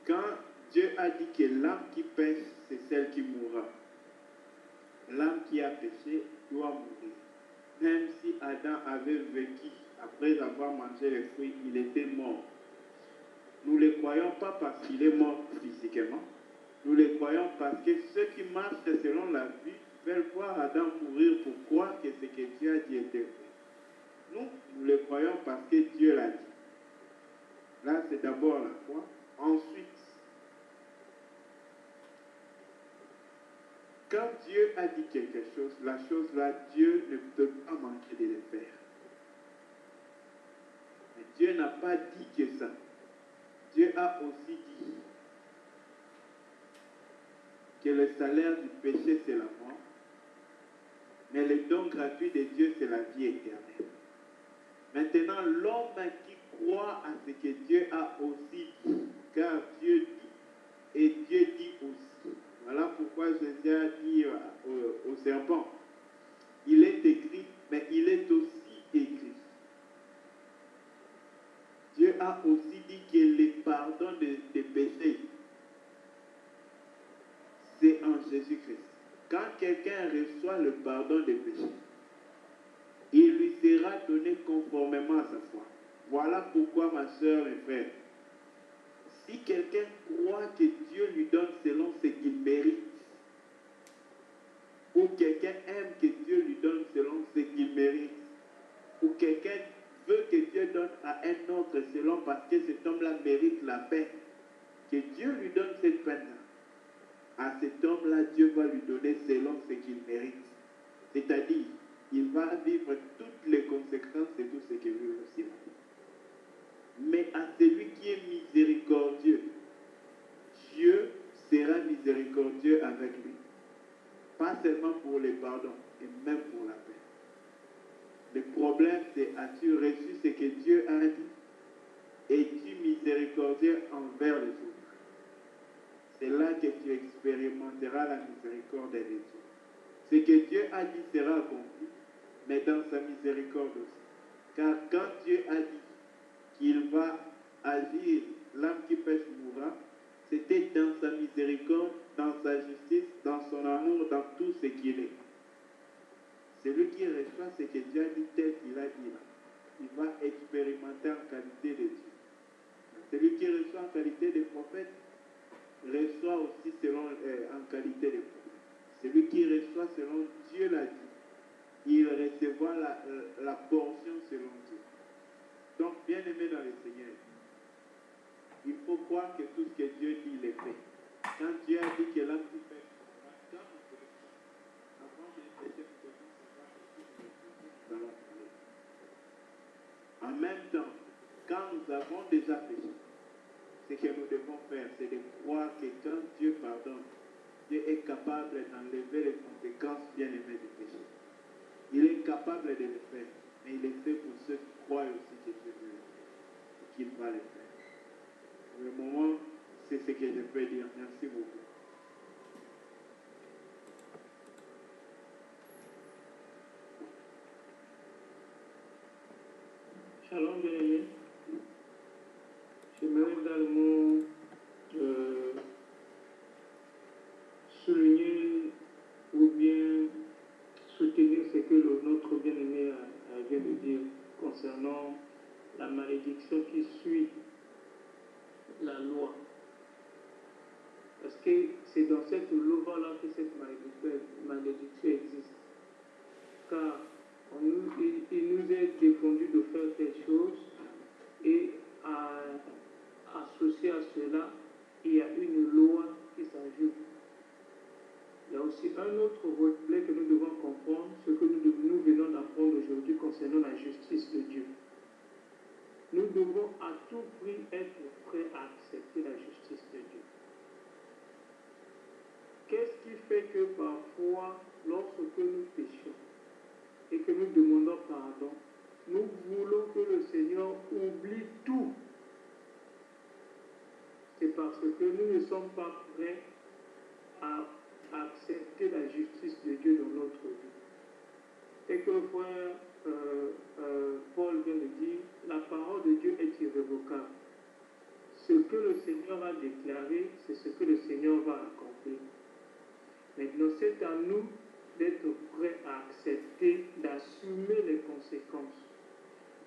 quand Dieu a dit que l'âme qui pêche, c'est celle qui mourra. L'âme qui a péché doit mourir. Même si Adam avait vécu, après avoir mangé les fruits, il était mort. Nous ne le croyons pas parce qu'il est mort physiquement. Nous le croyons parce que ceux qui marchent selon la vie veulent voir Adam mourir pour croire que ce que Dieu a dit était vrai. Nous le croyons parce que Dieu l'a dit. Là, c'est d'abord la foi. Ensuite, quand Dieu a dit quelque chose, la chose là, Dieu ne peut pas manquer de le faire. Mais Dieu n'a pas dit que ça. Dieu a aussi dit que le salaire du péché, c'est la mort, mais le don gratuit de Dieu, c'est la vie éternelle. Maintenant, l'homme qui croit à ce que Dieu a aussi dit, car Dieu dit, et Dieu dit aussi. Voilà pourquoi Jésus a dit au serpent, il est écrit, mais il est aussi écrit. Dieu a aussi dit que le pardon des péchés, c'est en Jésus-Christ. Quand quelqu'un reçoit le pardon des péchés, il lui sera donné conformément à sa foi. Voilà pourquoi, ma soeur et frère, si quelqu'un croit que Dieu lui donne selon ce qu'il mérite, ou quelqu'un aime que Dieu lui donne selon ce qu'il mérite, ou quelqu'un veut que Dieu donne à un autre selon parce que cet homme-là mérite la peine, que Dieu lui donne cette peine-là, à cet homme-là, Dieu va lui donner selon ce qu'il mérite. C'est-à-dire, il va vivre toutes les conséquences de tout ce que lui aussi va. Mais à celui qui est miséricordieux, Dieu sera miséricordieux avec lui. Pas seulement pour les pardons, et même pour la paix. Le problème, c'est as-tu reçu ce que Dieu a dit? Es-tu miséricordieux envers les autres? C'est là que tu expérimenteras la miséricorde de Dieu. Ce que Dieu a dit sera accompli, mais dans sa miséricorde aussi. Car quand Dieu a dit qu'il va agir, l'âme qui pêche mourra, c'était dans sa miséricorde, dans sa justice, dans son amour, dans tout ce qu'il est. Celui qui reçoit ce que Dieu a dit tel qu'il a dit là, il va expérimenter en qualité de Dieu. Celui qui reçoit en qualité de prophète, reçoit aussi en qualité de prophète. Celui qui reçoit selon Dieu l'a dit, il recevra la portion selon Dieu. Donc, bien aimé dans le Seigneur, il faut croire que tout ce que Dieu dit, il est fait. Quand Dieu a dit que l'homme qui fait, quand on fait, avant de pécher, nous allons prier. En même temps, quand nous avons déjà péché, ce que nous devons faire, c'est de croire que quand Dieu pardonne, Dieu est capable d'enlever les conséquences bien-aimées du péché. Il est capable de le faire, mais il le fait pour ceux qui croient aussi que Dieu veut le faire, et qu'il va le faire. Pour le moment, c'est ce que je peux dire. Merci beaucoup. Shalom, bien-aimé. J'aimerais également souligner ou bien soutenir ce que notre bien-aimé malédiction qui suit la loi. Parce que c'est dans cette loi-là que cette malédiction existe. Car il nous est défendu de faire telle chose et associé à cela, il y a une loi qui s'ajoute. Il y a aussi un autre reflet que nous devons comprendre, ce que nous venons d'apprendre aujourd'hui concernant la justice de Dieu. Nous devons à tout prix être prêts à accepter la justice de Dieu. Qu'est-ce qui fait que parfois, lorsque nous péchons et que nous demandons pardon, nous voulons que le Seigneur oublie tout? C'est parce que nous ne sommes pas prêts à accepter la justice de Dieu dans notre vie. Et que le frère Paul vient de dire, la parole de Dieu est irrévocable. Ce que le Seigneur a déclaré, c'est ce que le Seigneur va accomplir. Maintenant, c'est à nous d'être prêts à accepter, d'assumer les conséquences.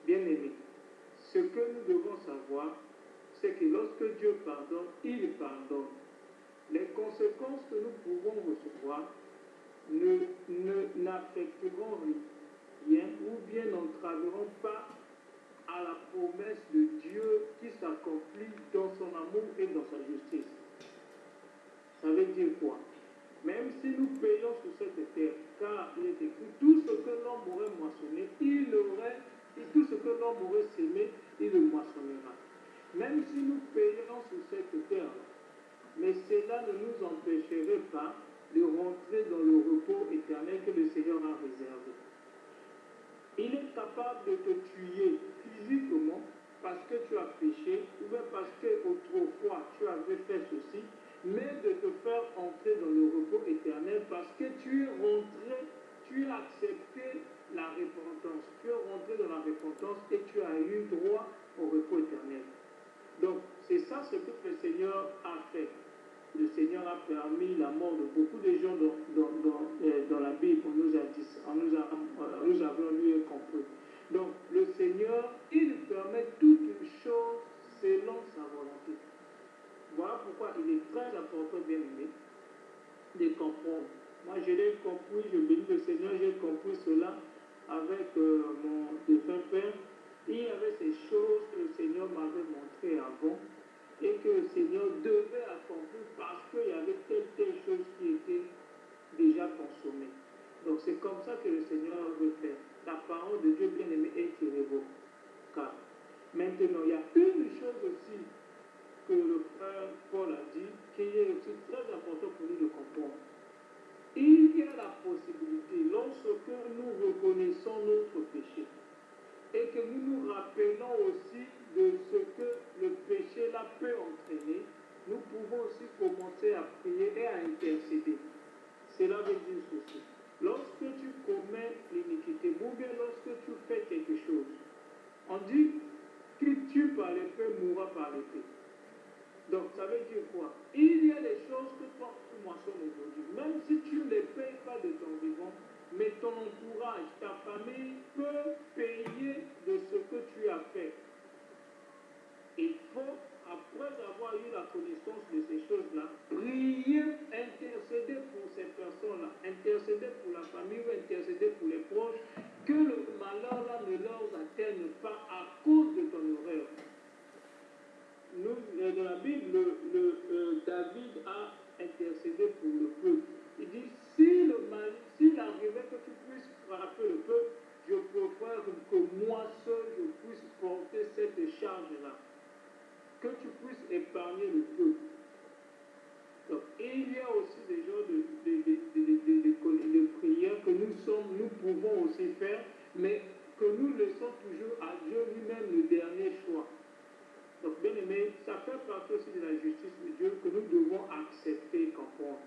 Bien-aimés, ce que nous devons savoir, c'est que lorsque Dieu pardonne, il pardonne. Les conséquences que nous pouvons recevoir n'affecteront rien ou bien n'entraveront pas à la promesse de Dieu qui s'accomplit dans son amour et dans sa justice. Ça veut dire quoi? Même si nous payons sur cette terre, car il est écrit, tout ce que l'homme aurait moissonné, et tout ce que l'homme aurait sémé, il le moissonnera. Même si nous payons sur cette terre, mais cela ne nous empêcherait pas de rentrer dans le repos éternel que le Seigneur a réservé. Il est capable de te tuer physiquement parce que tu as péché, ou bien parce que autrefois tu avais fait ceci, mais de te faire entrer dans le repos éternel parce que tu es rentré, tu as accepté la repentance, tu es rentré dans la repentance et tu as eu droit au repos éternel. Donc, c'est ça ce que le Seigneur a fait. Le Seigneur a permis la mort de beaucoup de gens dans la Bible. Nous avons lu et compris. Donc, le Seigneur, il permet toutes choses selon sa volonté. Voilà pourquoi il est très important, bien aimé, de comprendre. Moi, je l'ai compris, je bénis le Seigneur, j'ai compris cela avec mon défunt père. Il y avait ces choses que le Seigneur m'avait montrées avant et que le Seigneur devait accomplir parce qu'il y avait telle chose qui était déjà consommée. Donc c'est comme ça que le Seigneur veut faire. La parole de Dieu bien-aimé est irrévocable. Maintenant, il y a une chose aussi que le frère Paul a dit, qui est aussi très important pour nous de comprendre. Il y a la possibilité, lorsque nous reconnaissons notre péché, et que nous nous rappelons aussi de ce que le péché là peut entraîner, nous pouvons aussi commencer à prier et à intercéder. Cela veut dire ceci. Lorsque tu commets l'iniquité, ou bien lorsque tu fais quelque chose, on dit qui tue par l'épée mourra par l'épée. Donc ça veut dire quoi? Il y a des choses que toi tu moissonnes aujourd'hui. Même si tu ne les payes pas de ton vivant, mais ton entourage, ta famille peut payer de ce que tu as fait. Il faut, après avoir eu la connaissance de ces choses-là, prier, intercéder pour ces personnes-là, intercéder pour la famille ou intercéder pour les proches, que le malheur-là ne leur atteigne pas à cause de ton erreur. Dans la Bible, David a intercédé pour le peuple. Il dit, s'il arrivait que tu puisses frapper le peuple, je préfère que moi seul je puisse porter cette charge-là. Que tu puisses épargner le peuple. Donc, il y a aussi des genres de prières que nous pouvons aussi faire, mais que nous laissons toujours à Dieu lui-même le dernier choix. Donc, bien aimé, ça fait partie aussi de la justice de Dieu que nous devons accepter et comprendre.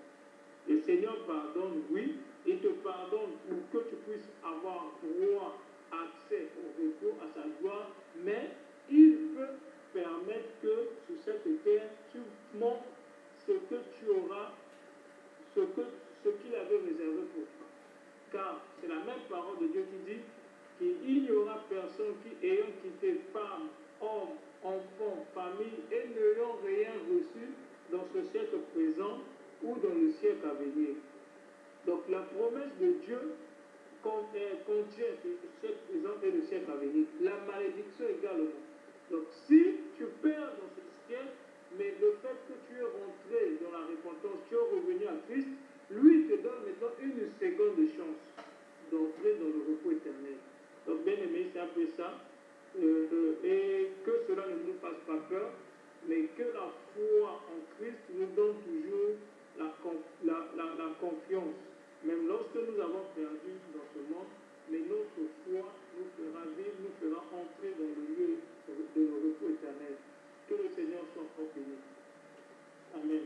Le Seigneur pardonne, oui, il te pardonne pour que tu puisses avoir droit, accès au repos, à sa gloire, mais il peut permettre que sur cette terre, tu montres ce que tu auras, ce qu'il avait réservé pour toi. Car c'est la même parole de Dieu qui dit qu'il n'y aura personne qui, ayant quitté ou dans le siècle à venir. Donc la promesse de Dieu contient le siècle présent et le siècle à venir. La malédiction également. Donc si tu perds dans ce siècle, mais le fait que tu es rentré dans la repentance, tu es revenu à Christ, lui te donne maintenant une seconde chance d'entrer dans le repos éternel. Donc bien aimé, c'est un peu ça. Et que cela ne nous fasse pas peur, mais que la foi en Christ nous donne toujours la confiance. Même lorsque nous avons perdu dans ce monde, mais notre foi nous fera vivre, nous fera entrer dans le lieu de nos repos éternel. Que le Seigneur soit fort béni. Amen.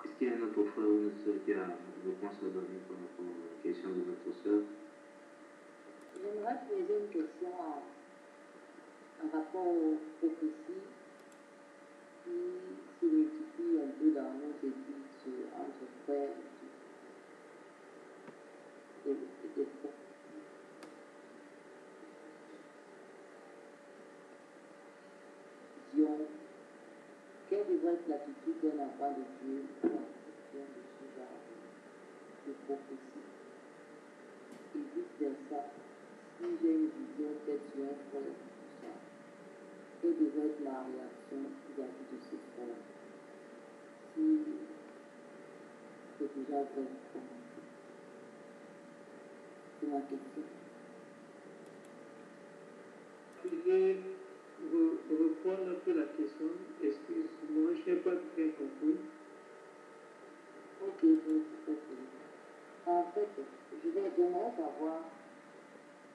Est-ce qu'il y a un autre frère ou une soeur qui a une réponse à donner par rapport à la question de notre soeur? J'aimerais poser une question en rapport aux prophéties qui se multiplient un peu dans nos églises entre frères et des prophéties. Quelle devrait être l'attitude d'un enfant de Dieu dans la question de ce genre de prophétie? Et vice-versa, si j'ai une vision peut-être sur un frère, tout ça, quelle devrait être ma réaction vis-à-vis de ce frère? Si c'est déjà vrai pour moi. C'est ma question. Reprendre un peu la question. Excuse-moi, je n'ai pas bien compris. Ok. En fait, j'aimerais savoir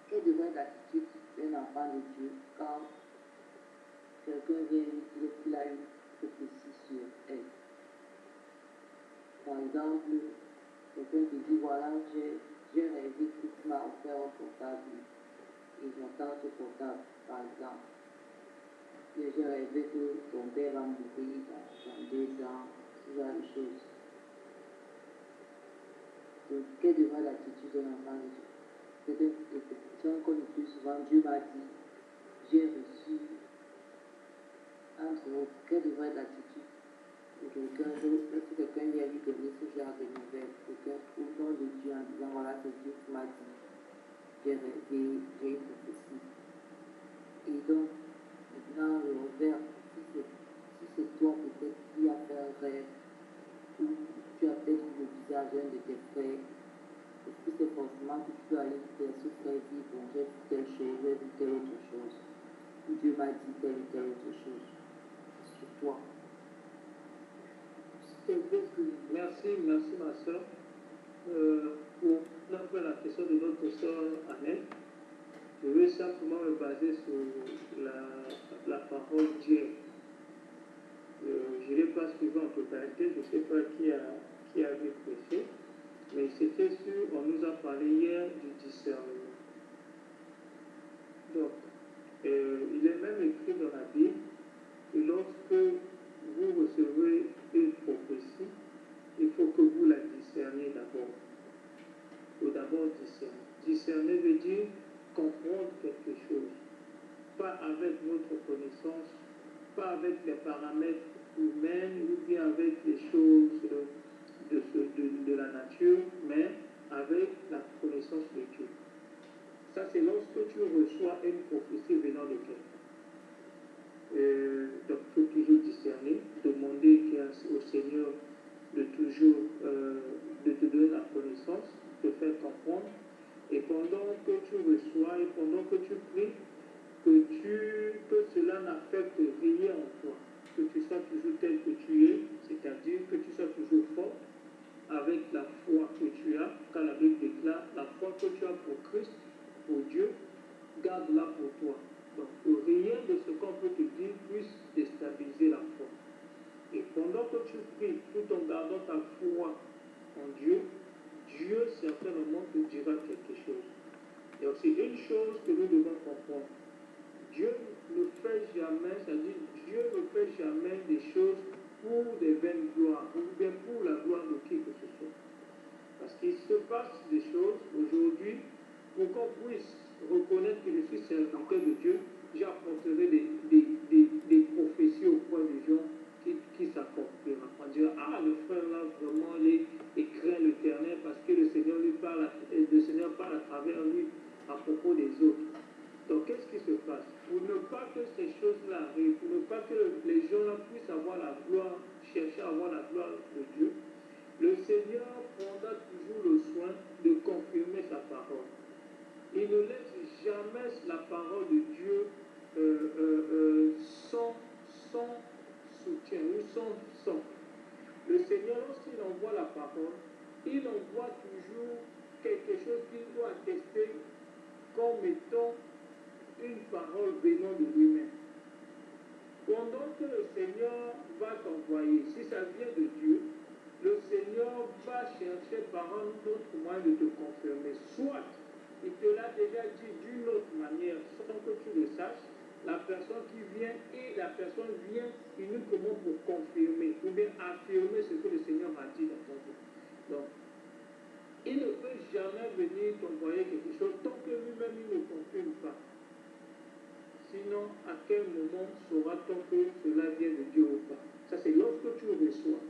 quelle devrait être l'attitude d'un enfant de Dieu quand quelqu'un vient lui dire qu'il a une prophétie sur elle. Par exemple, quelqu'un te dit, voilà, j'ai rêvé que tu m'as offert un portable et j'entends ce portable, par exemple. Et j'ai rêvé que ton père va mourir dans 2 ans, ce genre de choses. Donc, quelle devrait être l'attitude d'un enfant de Dieu? C'est une question qu'on utilise souvent. Dieu m'a dit, j'ai reçu. Entre autres, quelle devrait être l'attitude de quelqu'un d'autre? Est-ce que quelqu'un vient lui donner ce genre de nouvelles? Quelqu'un au nom de Dieu en disant, voilà, c'est Dieu qui m'a dit, j'ai rêvé, j'ai une prophétie. Et donc, maintenant, le revers, si c'est toi peut-être qui as fait un rêve, ou tu as peut-être vu le visage d'un de tes frères, est-ce que c'est forcément que tu peux aller vers ce frère et dire, bon, j'ai vu telle chose, j'ai vu telle autre chose, ou Dieu m'a dit telle ou telle autre chose sur toi? Merci ma soeur. Pour un peu la question de notre soeur Annette, je vais simplement me baser sur la parole d'hier. Je ne l'ai pas suivi en totalité, je ne sais pas qui avait prêché, mais c'était sûr, on nous a parlé hier du discernement. Donc, il est même écrit dans la Bible que lorsque vous recevez une prophétie, il faut que vous la discerniez d'abord. Il faut d'abord discerner. Discerner veut dire comprendre quelque chose. Pas avec notre connaissance, pas avec les paramètres humains ou bien avec les choses de la nature, mais avec la connaissance de Dieu. Ça, c'est lorsque tu reçois une prophétie venant de quelqu'un. Donc, il faut toujours discerner, demander au Seigneur de toujours de te donner la connaissance, de te faire comprendre. Et pendant que tu reçois et pendant que tu pries, que cela n'affecte rien en toi, que tu sois toujours tel que tu es, c'est-à-dire que tu sois toujours fort avec la foi que tu as, car la Bible déclare la foi que tu as pour Christ, pour Dieu, garde-la pour toi. Donc rien de ce qu'on peut te dire puisse déstabiliser la foi. Et pendant que tu pries, tout en gardant ta foi en Dieu, Dieu certainement te dira quelque chose. Et aussi une chose que nous devons comprendre, Dieu ne fait jamais, c'est-à-dire Dieu ne fait jamais des choses pour des vaines gloires, ou bien pour la gloire de qui que ce soit. Parce qu'il se passe des choses aujourd'hui pour qu'on puisse reconnaître que je suis serviteur de Dieu. J'apporterai des prophéties auprès des gens qui s'accomplira. On dira, ah, le frère là, vraiment, il craint l'Éternel parce que le Seigneur parle à travers lui à propos des autres. Donc, qu'est-ce qui se passe? Pour ne pas que ces choses-là arrivent, pour ne pas que les gens-là puissent avoir la gloire, chercher à avoir la gloire de Dieu, le Seigneur prendra toujours le soin de confirmer sa parole. Il ne laisse jamais la parole de Dieu sans soutien ou sans sang. Le Seigneur, lorsqu'il envoie la parole, il envoie toujours quelque chose qu'il doit attester comme étant une parole venant de lui-même. Pendant que le Seigneur va t'envoyer, si ça vient de Dieu, le Seigneur va chercher par un autre moyen de te confirmer. Soit il te l'a déjà dit d'une autre manière sans que tu le saches, la personne qui vient et la personne vient uniquement pour confirmer ou bien affirmer ce que le Seigneur a dit dans ton vie. Donc, il ne peut jamais venir t'envoyer quelque chose tant que lui-même il ne confirme pas. Sinon, à quel moment saura-t-on que cela vient de Dieu ou pas? Ça, c'est lorsque tu reçois.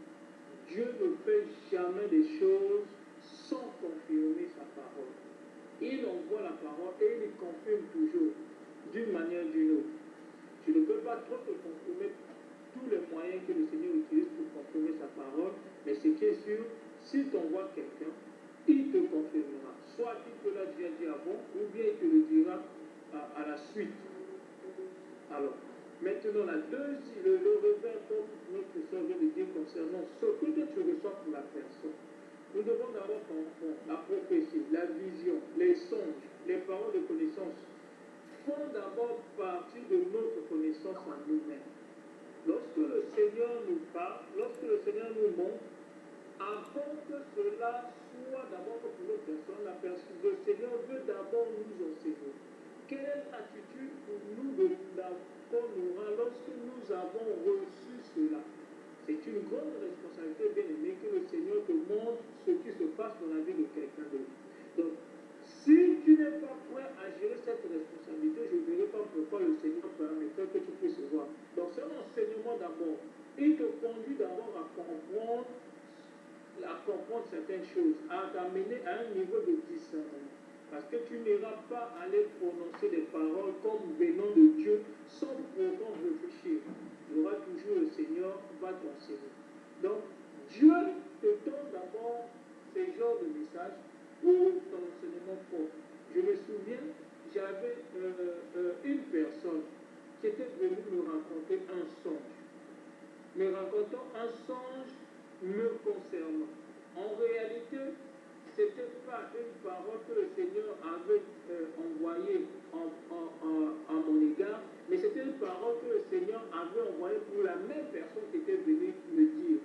Dieu ne fait jamais des choses sans confirmer sa parole. Il envoie la parole et il confirme toujours d'une manière ou d'une autre. Tu ne peux pas trop te confirmer tous les moyens que le Seigneur utilise pour confirmer sa parole, mais ce qui est sûr, s'il t'envoie quelqu'un, il te confirmera. Soit il te l'a déjà dit avant, ou bien il te le dira à la suite. Alors, maintenant, le revers, comme notre soeur vient de dire concernant ce que tu reçois pour la personne. Nous devons d'abord comprendre la prophétie, la vision, les songes, les paroles de connaissance font d'abord partie de notre connaissance en nous-mêmes. Lorsque le Seigneur nous parle, lorsque le Seigneur nous montre, avant que cela soit d'abord pour une personne, le Seigneur veut d'abord nous enseigner. Quelle est l'attitude pour nous qu'on aura lorsque nous avons reçu cela? C'est une grande responsabilité, bien aimé, que le Seigneur te montre ce qui se passe dans la vie de quelqu'un d'autre. Donc, si tu n'es pas prêt à gérer cette responsabilité, je ne verrai pas pourquoi le Seigneur permettrait que tu puisses voir. Donc, c'est un enseignement d'abord. Il te conduit d'abord à comprendre certaines choses, à t'amener à un niveau de discernement. Parce que tu n'iras pas aller prononcer des paroles comme venant de Dieu sans pourtant réfléchir. Il y aura toujours le Seigneur va t'enseigner. Donc, Dieu te donne d'abord ces genres de messages pour ton enseignement fort. Je me souviens, j'avais une personne qui était venue me raconter un songe. Me racontant un songe me concernant. En réalité, ce n'était pas une parole que le Seigneur avait envoyée à mon égard, mais c'était une parole que le Seigneur avait envoyée pour la même personne qui était venue me dire.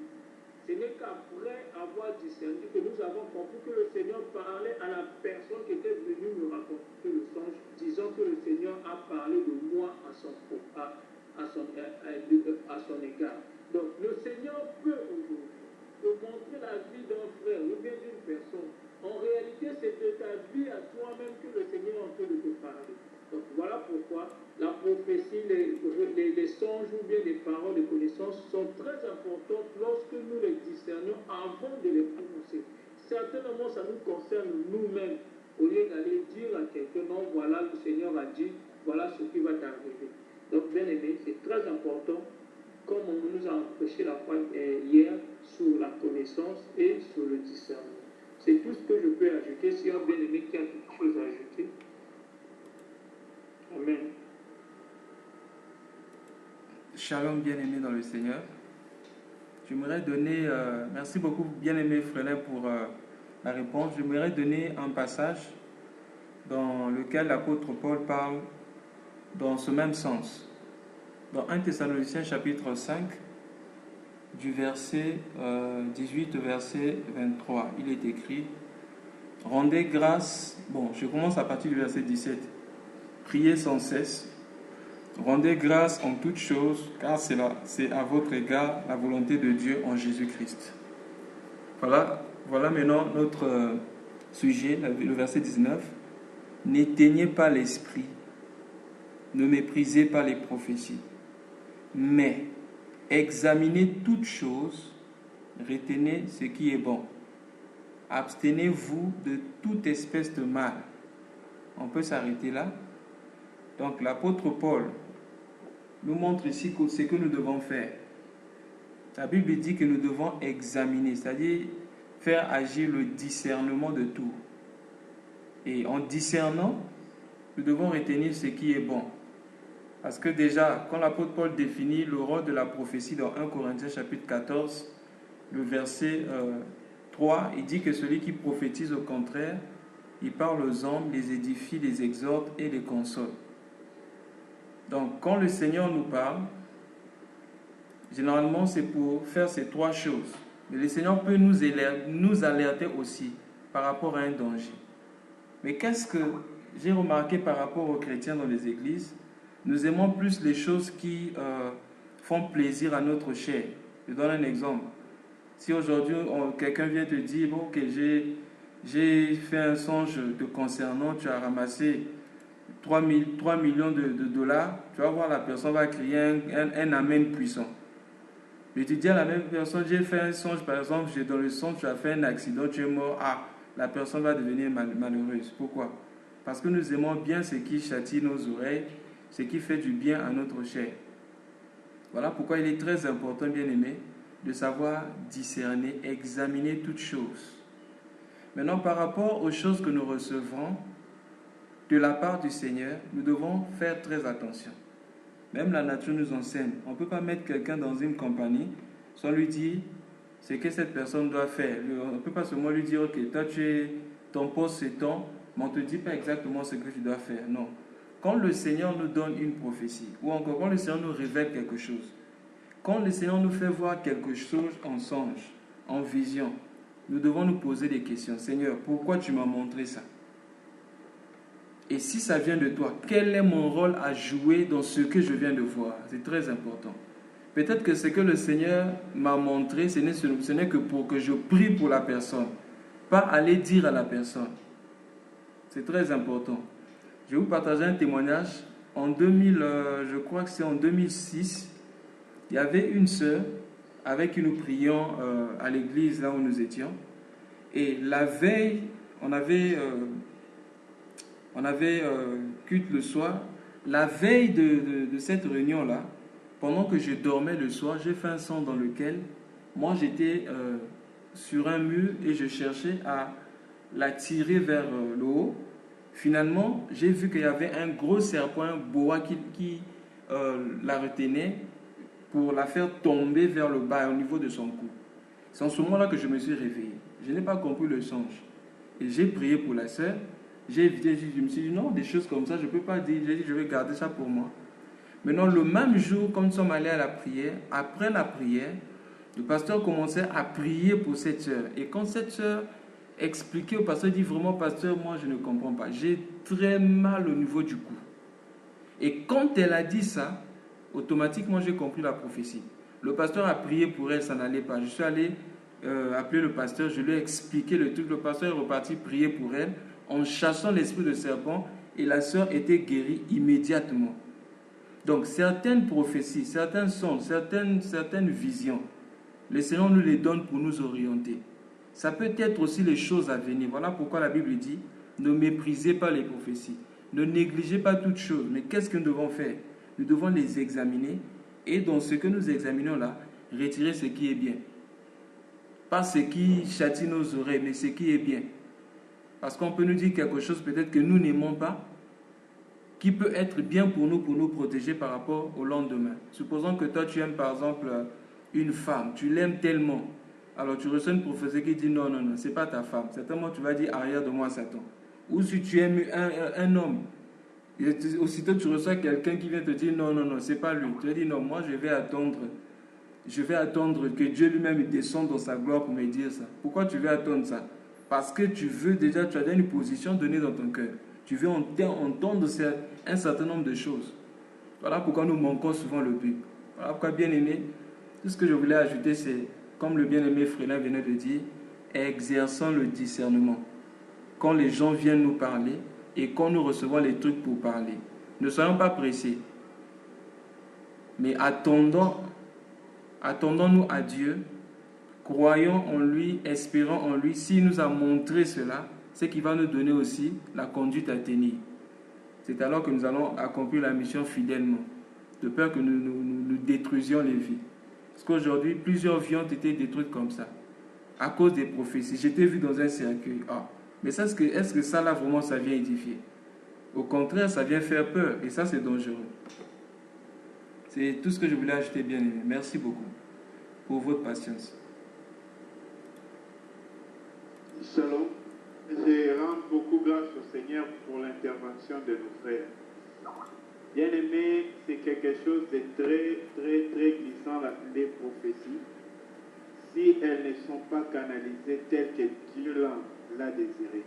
Ce n'est qu'après avoir discerné que nous avons compris que le Seigneur parlait à la personne qui était venue me raconter le songe, disant que le Seigneur a parlé de moi à son égard. Donc le Seigneur peut aujourd'hui te montrer la vie d'un frère ou bien d'une personne. En réalité, c'est de ta vie à toi-même que le Seigneur est en train de te parler. Donc voilà pourquoi la prophétie, les songes ou bien les paroles de connaissance sont très importantes lorsque nous les discernons avant de les prononcer. Certainement, ça nous concerne nous-mêmes. Au lieu d'aller dire à quelqu'un, non, voilà, le Seigneur a dit, voilà ce qui va t'arriver. Donc, bien aimé, c'est très important, comme on nous a prêché la fois hier, sur la connaissance et sur le discernement. C'est tout ce que je peux ajouter. S'il y a un bien-aimé qui a quelque chose à ajouter. Amen. Shalom, bien-aimé dans le Seigneur. J'aimerais donner, merci beaucoup, bien-aimé Frélin, pour la réponse. J'aimerais donner un passage dans lequel l'apôtre Paul parle dans ce même sens. Dans 1 Thessaloniciens chapitre 5, du verset 18 au verset 23, il est écrit « Rendez grâce », bon, je commence à partir du verset 17, « Priez sans cesse, Rendez grâce en toutes choses, car c'est à votre égard la volonté de Dieu en Jésus-Christ. Voilà maintenant notre sujet, le verset 19. N'éteignez pas l'esprit, ne méprisez pas les prophéties, mais examinez toutes choses, retenez ce qui est bon. Abstenez-vous de toute espèce de mal. On peut s'arrêter là. Donc l'apôtre Paul nous montre ici ce que nous devons faire. La Bible dit que nous devons examiner, c'est-à-dire faire agir le discernement de tout. Et en discernant, nous devons retenir ce qui est bon. Parce que déjà, quand l'apôtre Paul définit le rôle de la prophétie dans 1 Corinthiens chapitre 14, le verset 3, il dit que celui qui prophétise au contraire, il parle aux hommes, les édifie, les exhorte et les console. Donc, quand le Seigneur nous parle, généralement c'est pour faire ces trois choses. Mais le Seigneur peut nous alerter aussi par rapport à un danger. Mais qu'est-ce que j'ai remarqué par rapport aux chrétiens dans les églises? Nous aimons plus les choses qui font plaisir à notre chair. Je donne un exemple. Si aujourd'hui quelqu'un vient te dire bon, que j'ai fait un songe te concernant, tu as ramassé 3 millions de dollars, tu vas voir la personne va crier un amen puissant. Mais tu dis à la même personne, j'ai fait un songe, par exemple, dans le songe, tu as fait un accident, tu es mort, la personne va devenir malheureuse. Pourquoi? Parce que nous aimons bien ce qui châtie nos oreilles, ce qui fait du bien à notre chair. Voilà pourquoi il est très important, bien aimé, de savoir discerner, examiner toutes choses. Maintenant, par rapport aux choses que nous recevrons de la part du Seigneur, nous devons faire très attention. Même la nature nous enseigne. On ne peut pas mettre quelqu'un dans une compagnie sans lui dire ce que cette personne doit faire. On ne peut pas seulement lui dire, ok, toi ton poste c'est ton, mais on ne te dit pas exactement ce que tu dois faire. Non. Quand le Seigneur nous donne une prophétie, ou encore quand le Seigneur nous révèle quelque chose, quand le Seigneur nous fait voir quelque chose en songe, en vision, nous devons nous poser des questions. Seigneur, pourquoi tu m'as montré ça? Et si ça vient de toi, quel est mon rôle à jouer dans ce que je viens de voir? C'est très important. Peut-être que ce que le Seigneur m'a montré, ce n'est que pour que je prie pour la personne, pas aller dire à la personne. C'est très important. Je vais vous partager un témoignage. Je crois que c'est en 2006, il y avait une sœur avec qui nous prions à l'église là où nous étions. Et la veille, on avait culte le soir. La veille de cette réunion-là, pendant que je dormais le soir, j'ai fait un son dans lequel moi j'étais sur un mur et je cherchais à la tirer vers le haut. Finalement, j'ai vu qu'il y avait un gros serpent, un boa qui la retenait pour la faire tomber vers le bas au niveau de son cou. C'est en ce moment-là que je me suis réveillé. Je n'ai pas compris le songe. Et j'ai prié pour la sœur. Je me suis dit non, des choses comme ça, je ne peux pas dire. J'ai dit, je vais garder ça pour moi. Maintenant, le même jour, comme nous sommes allés à la prière, après la prière, le pasteur commençait à prier pour cette sœur. Et quand cette sœur expliquait au pasteur, il dit vraiment, pasteur, moi je ne comprends pas. J'ai très mal au niveau du cou. Et quand elle a dit ça, automatiquement j'ai compris la prophétie. Le pasteur a prié pour elle, ça n'allait pas. Je suis allé appeler le pasteur, je lui ai expliqué le truc. Le pasteur est reparti prier pour elle en chassant l'esprit de serpent et la sœur était guérie immédiatement. Donc certaines prophéties, certains songes, certaines visions, le Seigneur nous les donne pour nous orienter. Ça peut être aussi les choses à venir. Voilà pourquoi la Bible dit, ne méprisez pas les prophéties, ne négligez pas toutes choses. Mais qu'est-ce que nous devons faire? Nous devons les examiner et dans ce que nous examinons là, retirer ce qui est bien. Pas ce qui châtie nos oreilles, mais ce qui est bien. Parce qu'on peut nous dire quelque chose peut-être que nous n'aimons pas, qui peut être bien pour nous protéger par rapport au lendemain. Supposons que toi tu aimes par exemple une femme, tu l'aimes tellement. Alors tu reçois une prophétie qui dit non, c'est pas ta femme. Certainement tu vas dire arrière de moi Satan. Ou si tu aimes un homme, aussitôt tu reçois quelqu'un qui vient te dire non, c'est pas lui. Tu vas dire non, moi je vais attendre que Dieu lui-même descende dans sa gloire pour me dire ça. Pourquoi tu veux attendre ça? Parce que tu as déjà une position donnée dans ton cœur. Tu veux entendre un certain nombre de choses. Voilà pourquoi nous manquons souvent le but. Voilà pourquoi, bien aimé, tout ce que je voulais ajouter, c'est, comme le bien-aimé Frélin venait de dire, exerçons le discernement. Quand les gens viennent nous parler et quand nous recevons les trucs pour parler, ne soyons pas pressés, mais attendons-nous à Dieu, croyons en lui, espérons en lui. S'il nous a montré cela, c'est qu'il va nous donner aussi la conduite à tenir. C'est alors que nous allons accomplir la mission fidèlement, de peur que nous détruisions les vies. Parce qu'aujourd'hui, plusieurs vies ont été détruites comme ça, à cause des prophéties. J'étais vu dans un cercueil. Ah, mais ça, est-ce que ça là, vraiment, ça vient édifier? Au contraire, ça vient faire peur, et ça, c'est dangereux. C'est tout ce que je voulais ajouter, bien aimé. Merci beaucoup pour votre patience. Shalom. Je rends beaucoup grâce au Seigneur pour l'intervention de nos frères. Bien-aimé, c'est quelque chose de très, très, très glissant, les prophéties, si elles ne sont pas canalisées telles que Dieu l'a désiré.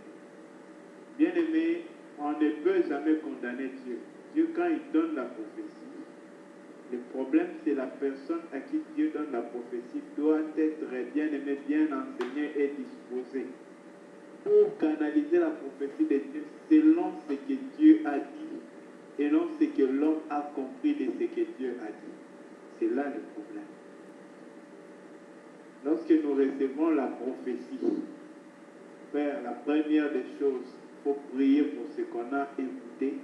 Bien-aimé, on ne peut jamais condamner Dieu. Dieu, quand il donne la prophétie, le problème, c'est la personne à qui Dieu donne la prophétie doit être bien-aimée, bien enseignée et disposée pour canaliser la prophétie de Dieu selon ce que Dieu a dit et non ce que l'homme a compris de ce que Dieu a dit. C'est là le problème. Lorsque nous recevons la prophétie, frère, la première des choses, il faut prier pour ce qu'on a écouté.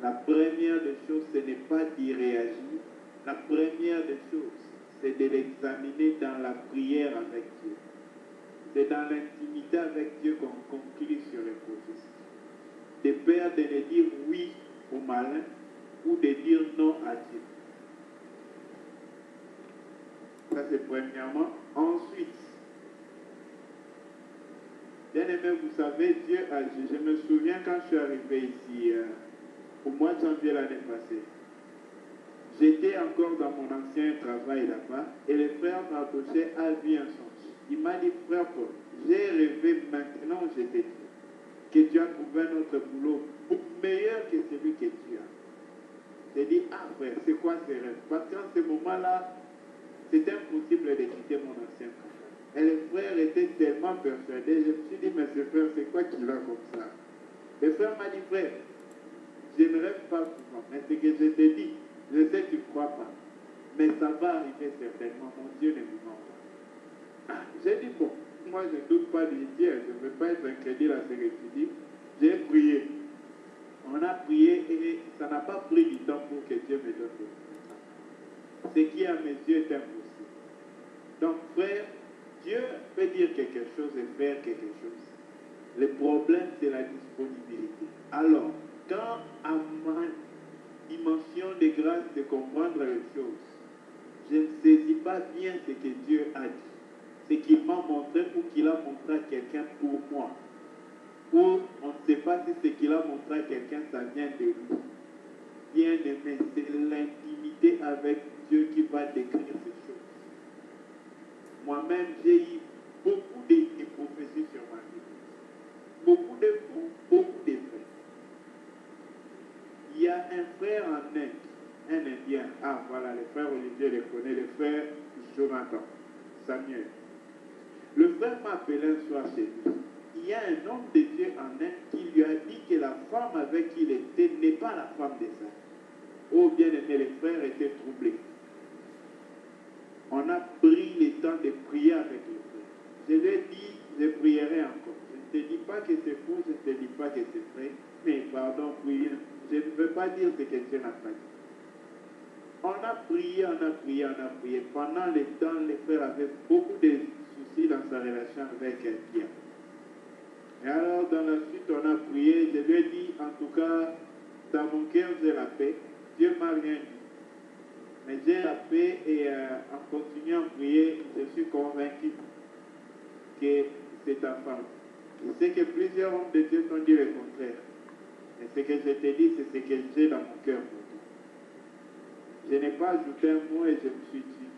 La première des choses, ce n'est pas d'y réagir. La première des choses, c'est de l'examiner dans la prière avec Dieu. C'est dans l'intimité avec Dieu qu'on conclut sur les prophéties. De peur de ne dire oui au malin ou de dire non à Dieu. Ça, c'est premièrement. Ensuite, bien aimé, vous savez, Dieu agit. Je me souviens quand je suis arrivé ici, au mois de janvier l'année passée, j'étais encore dans mon ancien travail là-bas et le frère Mardoché a vu un songe. Il m'a dit, frère Paul, j'ai rêvé maintenant, je t'ai dit, que tu as trouvé un autre boulot meilleur que celui que tu as. J'ai dit, ah frère, c'est quoi ce rêve? Parce qu'en ce moment-là, c'était impossible de quitter mon ancien travail. Et le frère était tellement persuadé, je me suis dit, mais ce frère, c'est quoi qu'il a comme ça? Le frère m'a dit, frère, je ne rêve pas souvent, mais ce que je te dis, je sais que tu ne crois pas, mais ça va arriver certainement, mon Dieu ne vous ment pas. Ah, j'ai dit, bon, moi je ne doute pas du Dieu, je ne veux pas être incrédule à ce que tu dis. J'ai prié. On a prié et ça n'a pas pris du temps pour que Dieu me donne le. Ce qui à mes yeux est impossible. Donc frère, Dieu peut dire quelque chose et faire quelque chose. Le problème, c'est la disponibilité. Alors, quand à ma dimension de grâce de comprendre les choses, je ne saisis pas bien ce que Dieu a dit, ce qu'il m'a montré ou qu'il a montré à quelqu'un pour moi. Ou on ne sait pas si ce qu'il a montré à quelqu'un, ça vient de lui. Bien aimé, c'est l'intimité avec Dieu qui va décrire ces choses. Moi-même, j'ai eu beaucoup de prophéties sur ma vie. Beaucoup de fous, beaucoup de frères. Il y a un frère en Inde, un Indien. Ah voilà, le frère Olivier le connaît, le frère Jonathan, Samuel. Le frère m'a appelé un soir chez lui. Il y a un homme de Dieu en Inde qui lui a dit que la femme avec qui il était n'est pas la femme de ça. Oh bien aimé, les frères étaient troublés. On a pris le temps de prier avec le frère. Je lui ai dit, je prierai encore. Je ne te dis pas que c'est faux, je ne te dis pas que c'est vrai, mais pardon, oui, je ne veux pas dire ce que Dieu n'a pas dit. On a prié, on a prié, on a prié. Pendant le temps, le frère avait beaucoup de soucis dans sa relation avec Dieu. Et alors, dans la suite, on a prié. Je lui ai dit, en tout cas, dans mon cœur, j'ai la paix. Dieu m'a rien dit. Mais j'ai la paix et en continuant à prier, je suis convaincu que c'est ta femme. Je sais que plusieurs hommes de Dieu t'ont dit le contraire. Mais ce que je te dis, c'est ce que j'ai dans mon cœur pour toi. Je n'ai pas ajouté un mot et je me suis dit.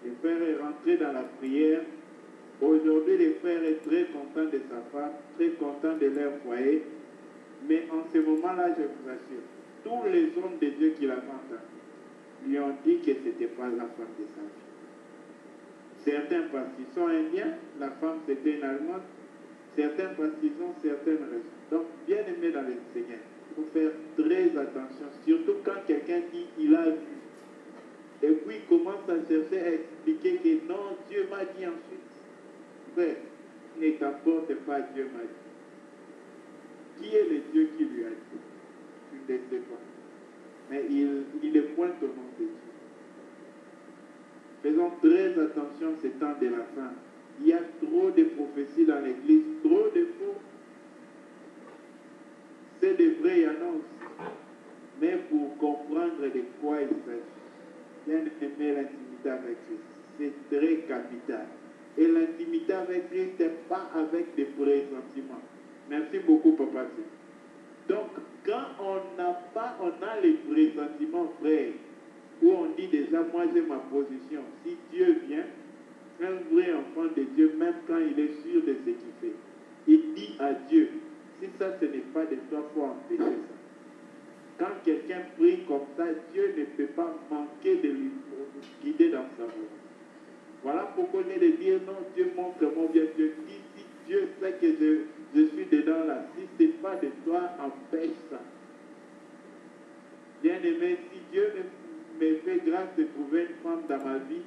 Le frère est rentré dans la prière. Aujourd'hui, le frère est très content de sa femme, très content de leur foyer. Mais en ce moment-là, je vous assure, tous les hommes de Dieu qui l'avaient entendu lui ont dit que ce n'était pas la femme de sa vie. Certains parce qu'ils sont indiens, la femme c'était une Allemande. Certains parce qu'ils ont certaines raisons. Donc, bien aimé dans le Seigneur, il faut faire très attention, surtout quand quelqu'un dit qu'il a vu. Et puis il commence à chercher à expliquer que non, Dieu m'a dit ensuite. Frère, ne t'apporte pas Dieu m'a dit. Qui est le Dieu qui lui a dit? Tu ne le sais pas. Mais il est point au nom de Dieu. Faisons très attention ces temps de la fin. Il y a trop de prophéties dans l'église, trop de faux. C'est des vrais, il y en a aussi. Mais pour comprendre de quoi il s'agit, bien aimer l'intimité avec Christ, c'est très capital. Et l'intimité avec Christ n'est pas avec des pressentiments. Merci beaucoup, Papa. Donc, quand on a les pressentiments, frère, où on dit déjà, moi j'ai ma position. Si Dieu vient, un vrai enfant de Dieu, même quand il est sûr de ce qu'il fait, il dit à Dieu, si ça ce n'est pas de toi, il faut empêcher ça. Quand quelqu'un prie comme ça, Dieu ne peut pas manquer de lui guider dans sa voie. Voilà pourquoi on est de dire, non, Dieu montre-moi bien, Dieu dit, si Dieu sait que je suis dedans là, si ce n'est pas de toi, empêche ça. Bien aimé, si Dieu me fait grâce de trouver une femme dans ma vie,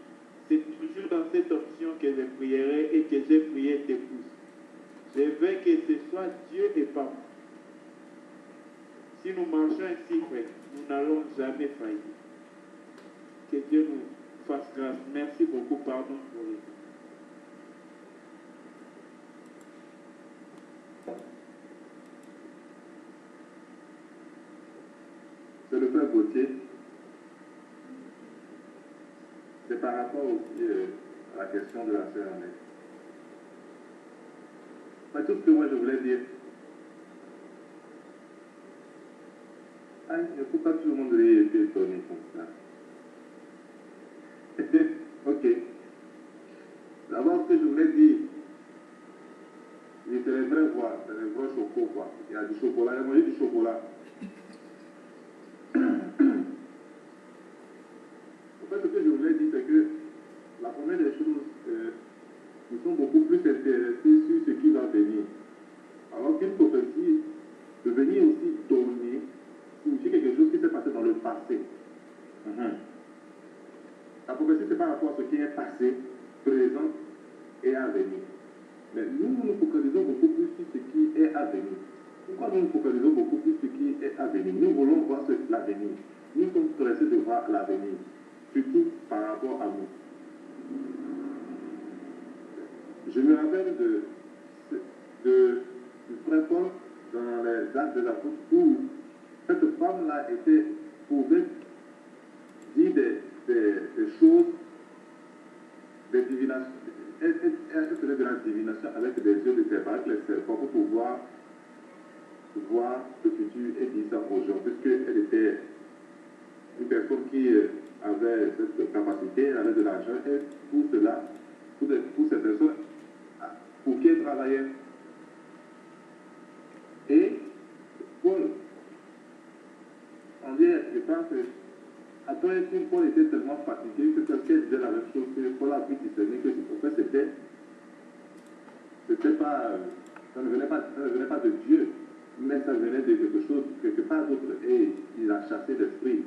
c'est toujours dans cette option que je prierai et que j'ai prié t'épouse. Je veux que ce soit Dieu et pas moi. Si nous marchons ainsi, frère, nous n'allons jamais faillir. Que Dieu nous fasse grâce. Merci beaucoup, pardon pour le temps. C'est le frère Gauthier. C'est par rapport aussi à la question de la sœur Annette. Mais tout ce que moi je voulais dire, il ne faut pas tout le monde ait été étonné comme ça. Ok. D'abord, ce que je voulais dire, c'est les vraies voix, c'est les vrais chocos, quoi. Il y a du chocolat, il y a mangé du chocolat. En fait, ce que je voulais dire, c'est que la première des choses, nous sommes beaucoup plus intéressés sur ce qui va venir. Alors qu'une prophétie peut venir aussi donner, signifie quelque chose qui s'est passé dans le passé. La prophétie, c'est par rapport à ce qui est passé, présent et à venir. Mais nous nous focalisons beaucoup plus sur ce qui est à venir. Pourquoi nous nous focalisons beaucoup plus sur ce qui est à venir? Nous voulons voir l'avenir. Nous sommes pressés de voir l'avenir, surtout par rapport à nous. Je me rappelle du frère Paul dans les Actes des Apôtres où cette femme-là pouvait dire des choses, des divinations. Elle faisait de la divination avec des yeux de serpent, avec les serpents pour pouvoir voir le futur et dire ça aux gens, puisqu'elle était une personne qui avait cette capacité, elle avait de l'argent, et pour cela, pour ces personnes, pour qui elle travaillait. Et Paul, on dit, je pense que après, Paul était tellement fatigué que quelqu'un disait la même chose, que Paul a pu discerner que en fait c'était pas, ça ne venait pas de Dieu, mais ça venait de quelque chose, quelque part d'autre, et il a chassé l'esprit.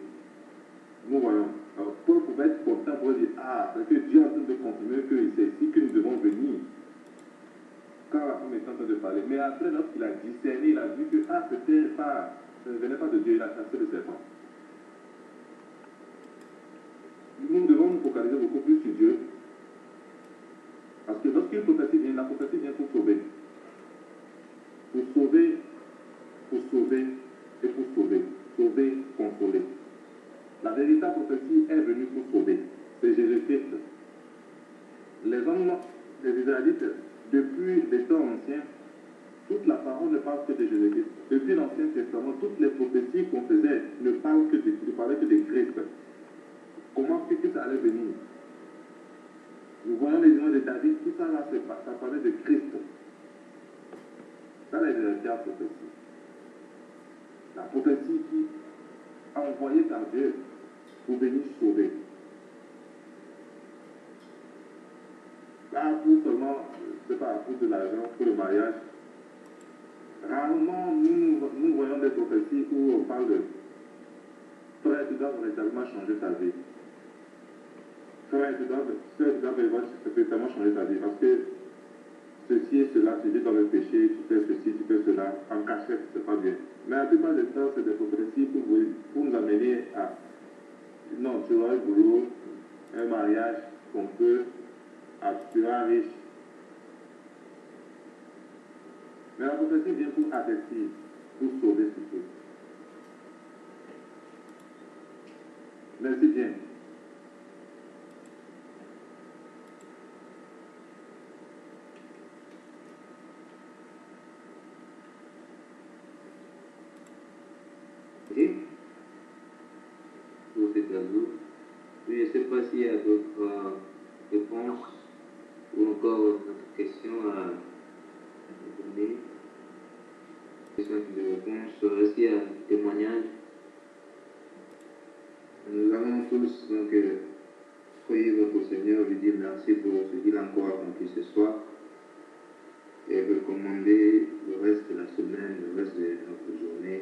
Nous voyons. Alors, Paul pouvait être content pour dire, c'est que Dieu est en train de confirmer que c'est ici que nous devons venir. Quand la femme est en train de parler. Mais après, lorsqu'il a discerné, il a vu que, ça ne venait pas de Dieu, il a chassé le serpent. Nous devons nous focaliser beaucoup plus sur Dieu. Parce que lorsqu'une prophétie vient, la prophétie vient pour sauver. Pour sauver et pour sauver. Sauver, consoler. La véritable prophétie est venue pour sauver. C'est Jésus-Christ. Les hommes, les Israélites, depuis les temps anciens, toute la parole ne parle que de Jésus-Christ. Depuis l'Ancien Testament, toutes les prophéties qu'on faisait ne parlaient que de Christ. Comment Christ allait venir? Nous voyons les images de David, tout ça là, ça parlait de Christ. Ça, c'est la véritable prophétie. La prophétie qui envoyé par Dieu pour venir sauver. Pas pour seulement, c'est pas pour de l'argent, pour le mariage. Rarement, nous voyons des prophéties où on parle de frère, tu dois véritablement changer ta vie. Frère, tu dois véritablement changer ta vie. Parce que ceci et cela, tu dis dans le péché, tu fais ceci, tu fais cela, en cachette, c'est pas bien. Mais la plupart du temps, c'est des prophéties pour nous amener à non, tu auras un boulot, un mariage qu'on peut, tu seras riche. Mais la prophétie vient pour avertir, pour sauver surtout. Merci bien. Pour cet tableau. Je ne sais pas s'il y a d'autres réponses ou encore d'autres questions à donner. Question de réponse, est-ce qu'il y a un témoignage? Nous allons tous donc prier votre Seigneur, lui dire merci pour ce qu'il a encore accompli ce soir et recommander le reste de la semaine, le reste de notre journée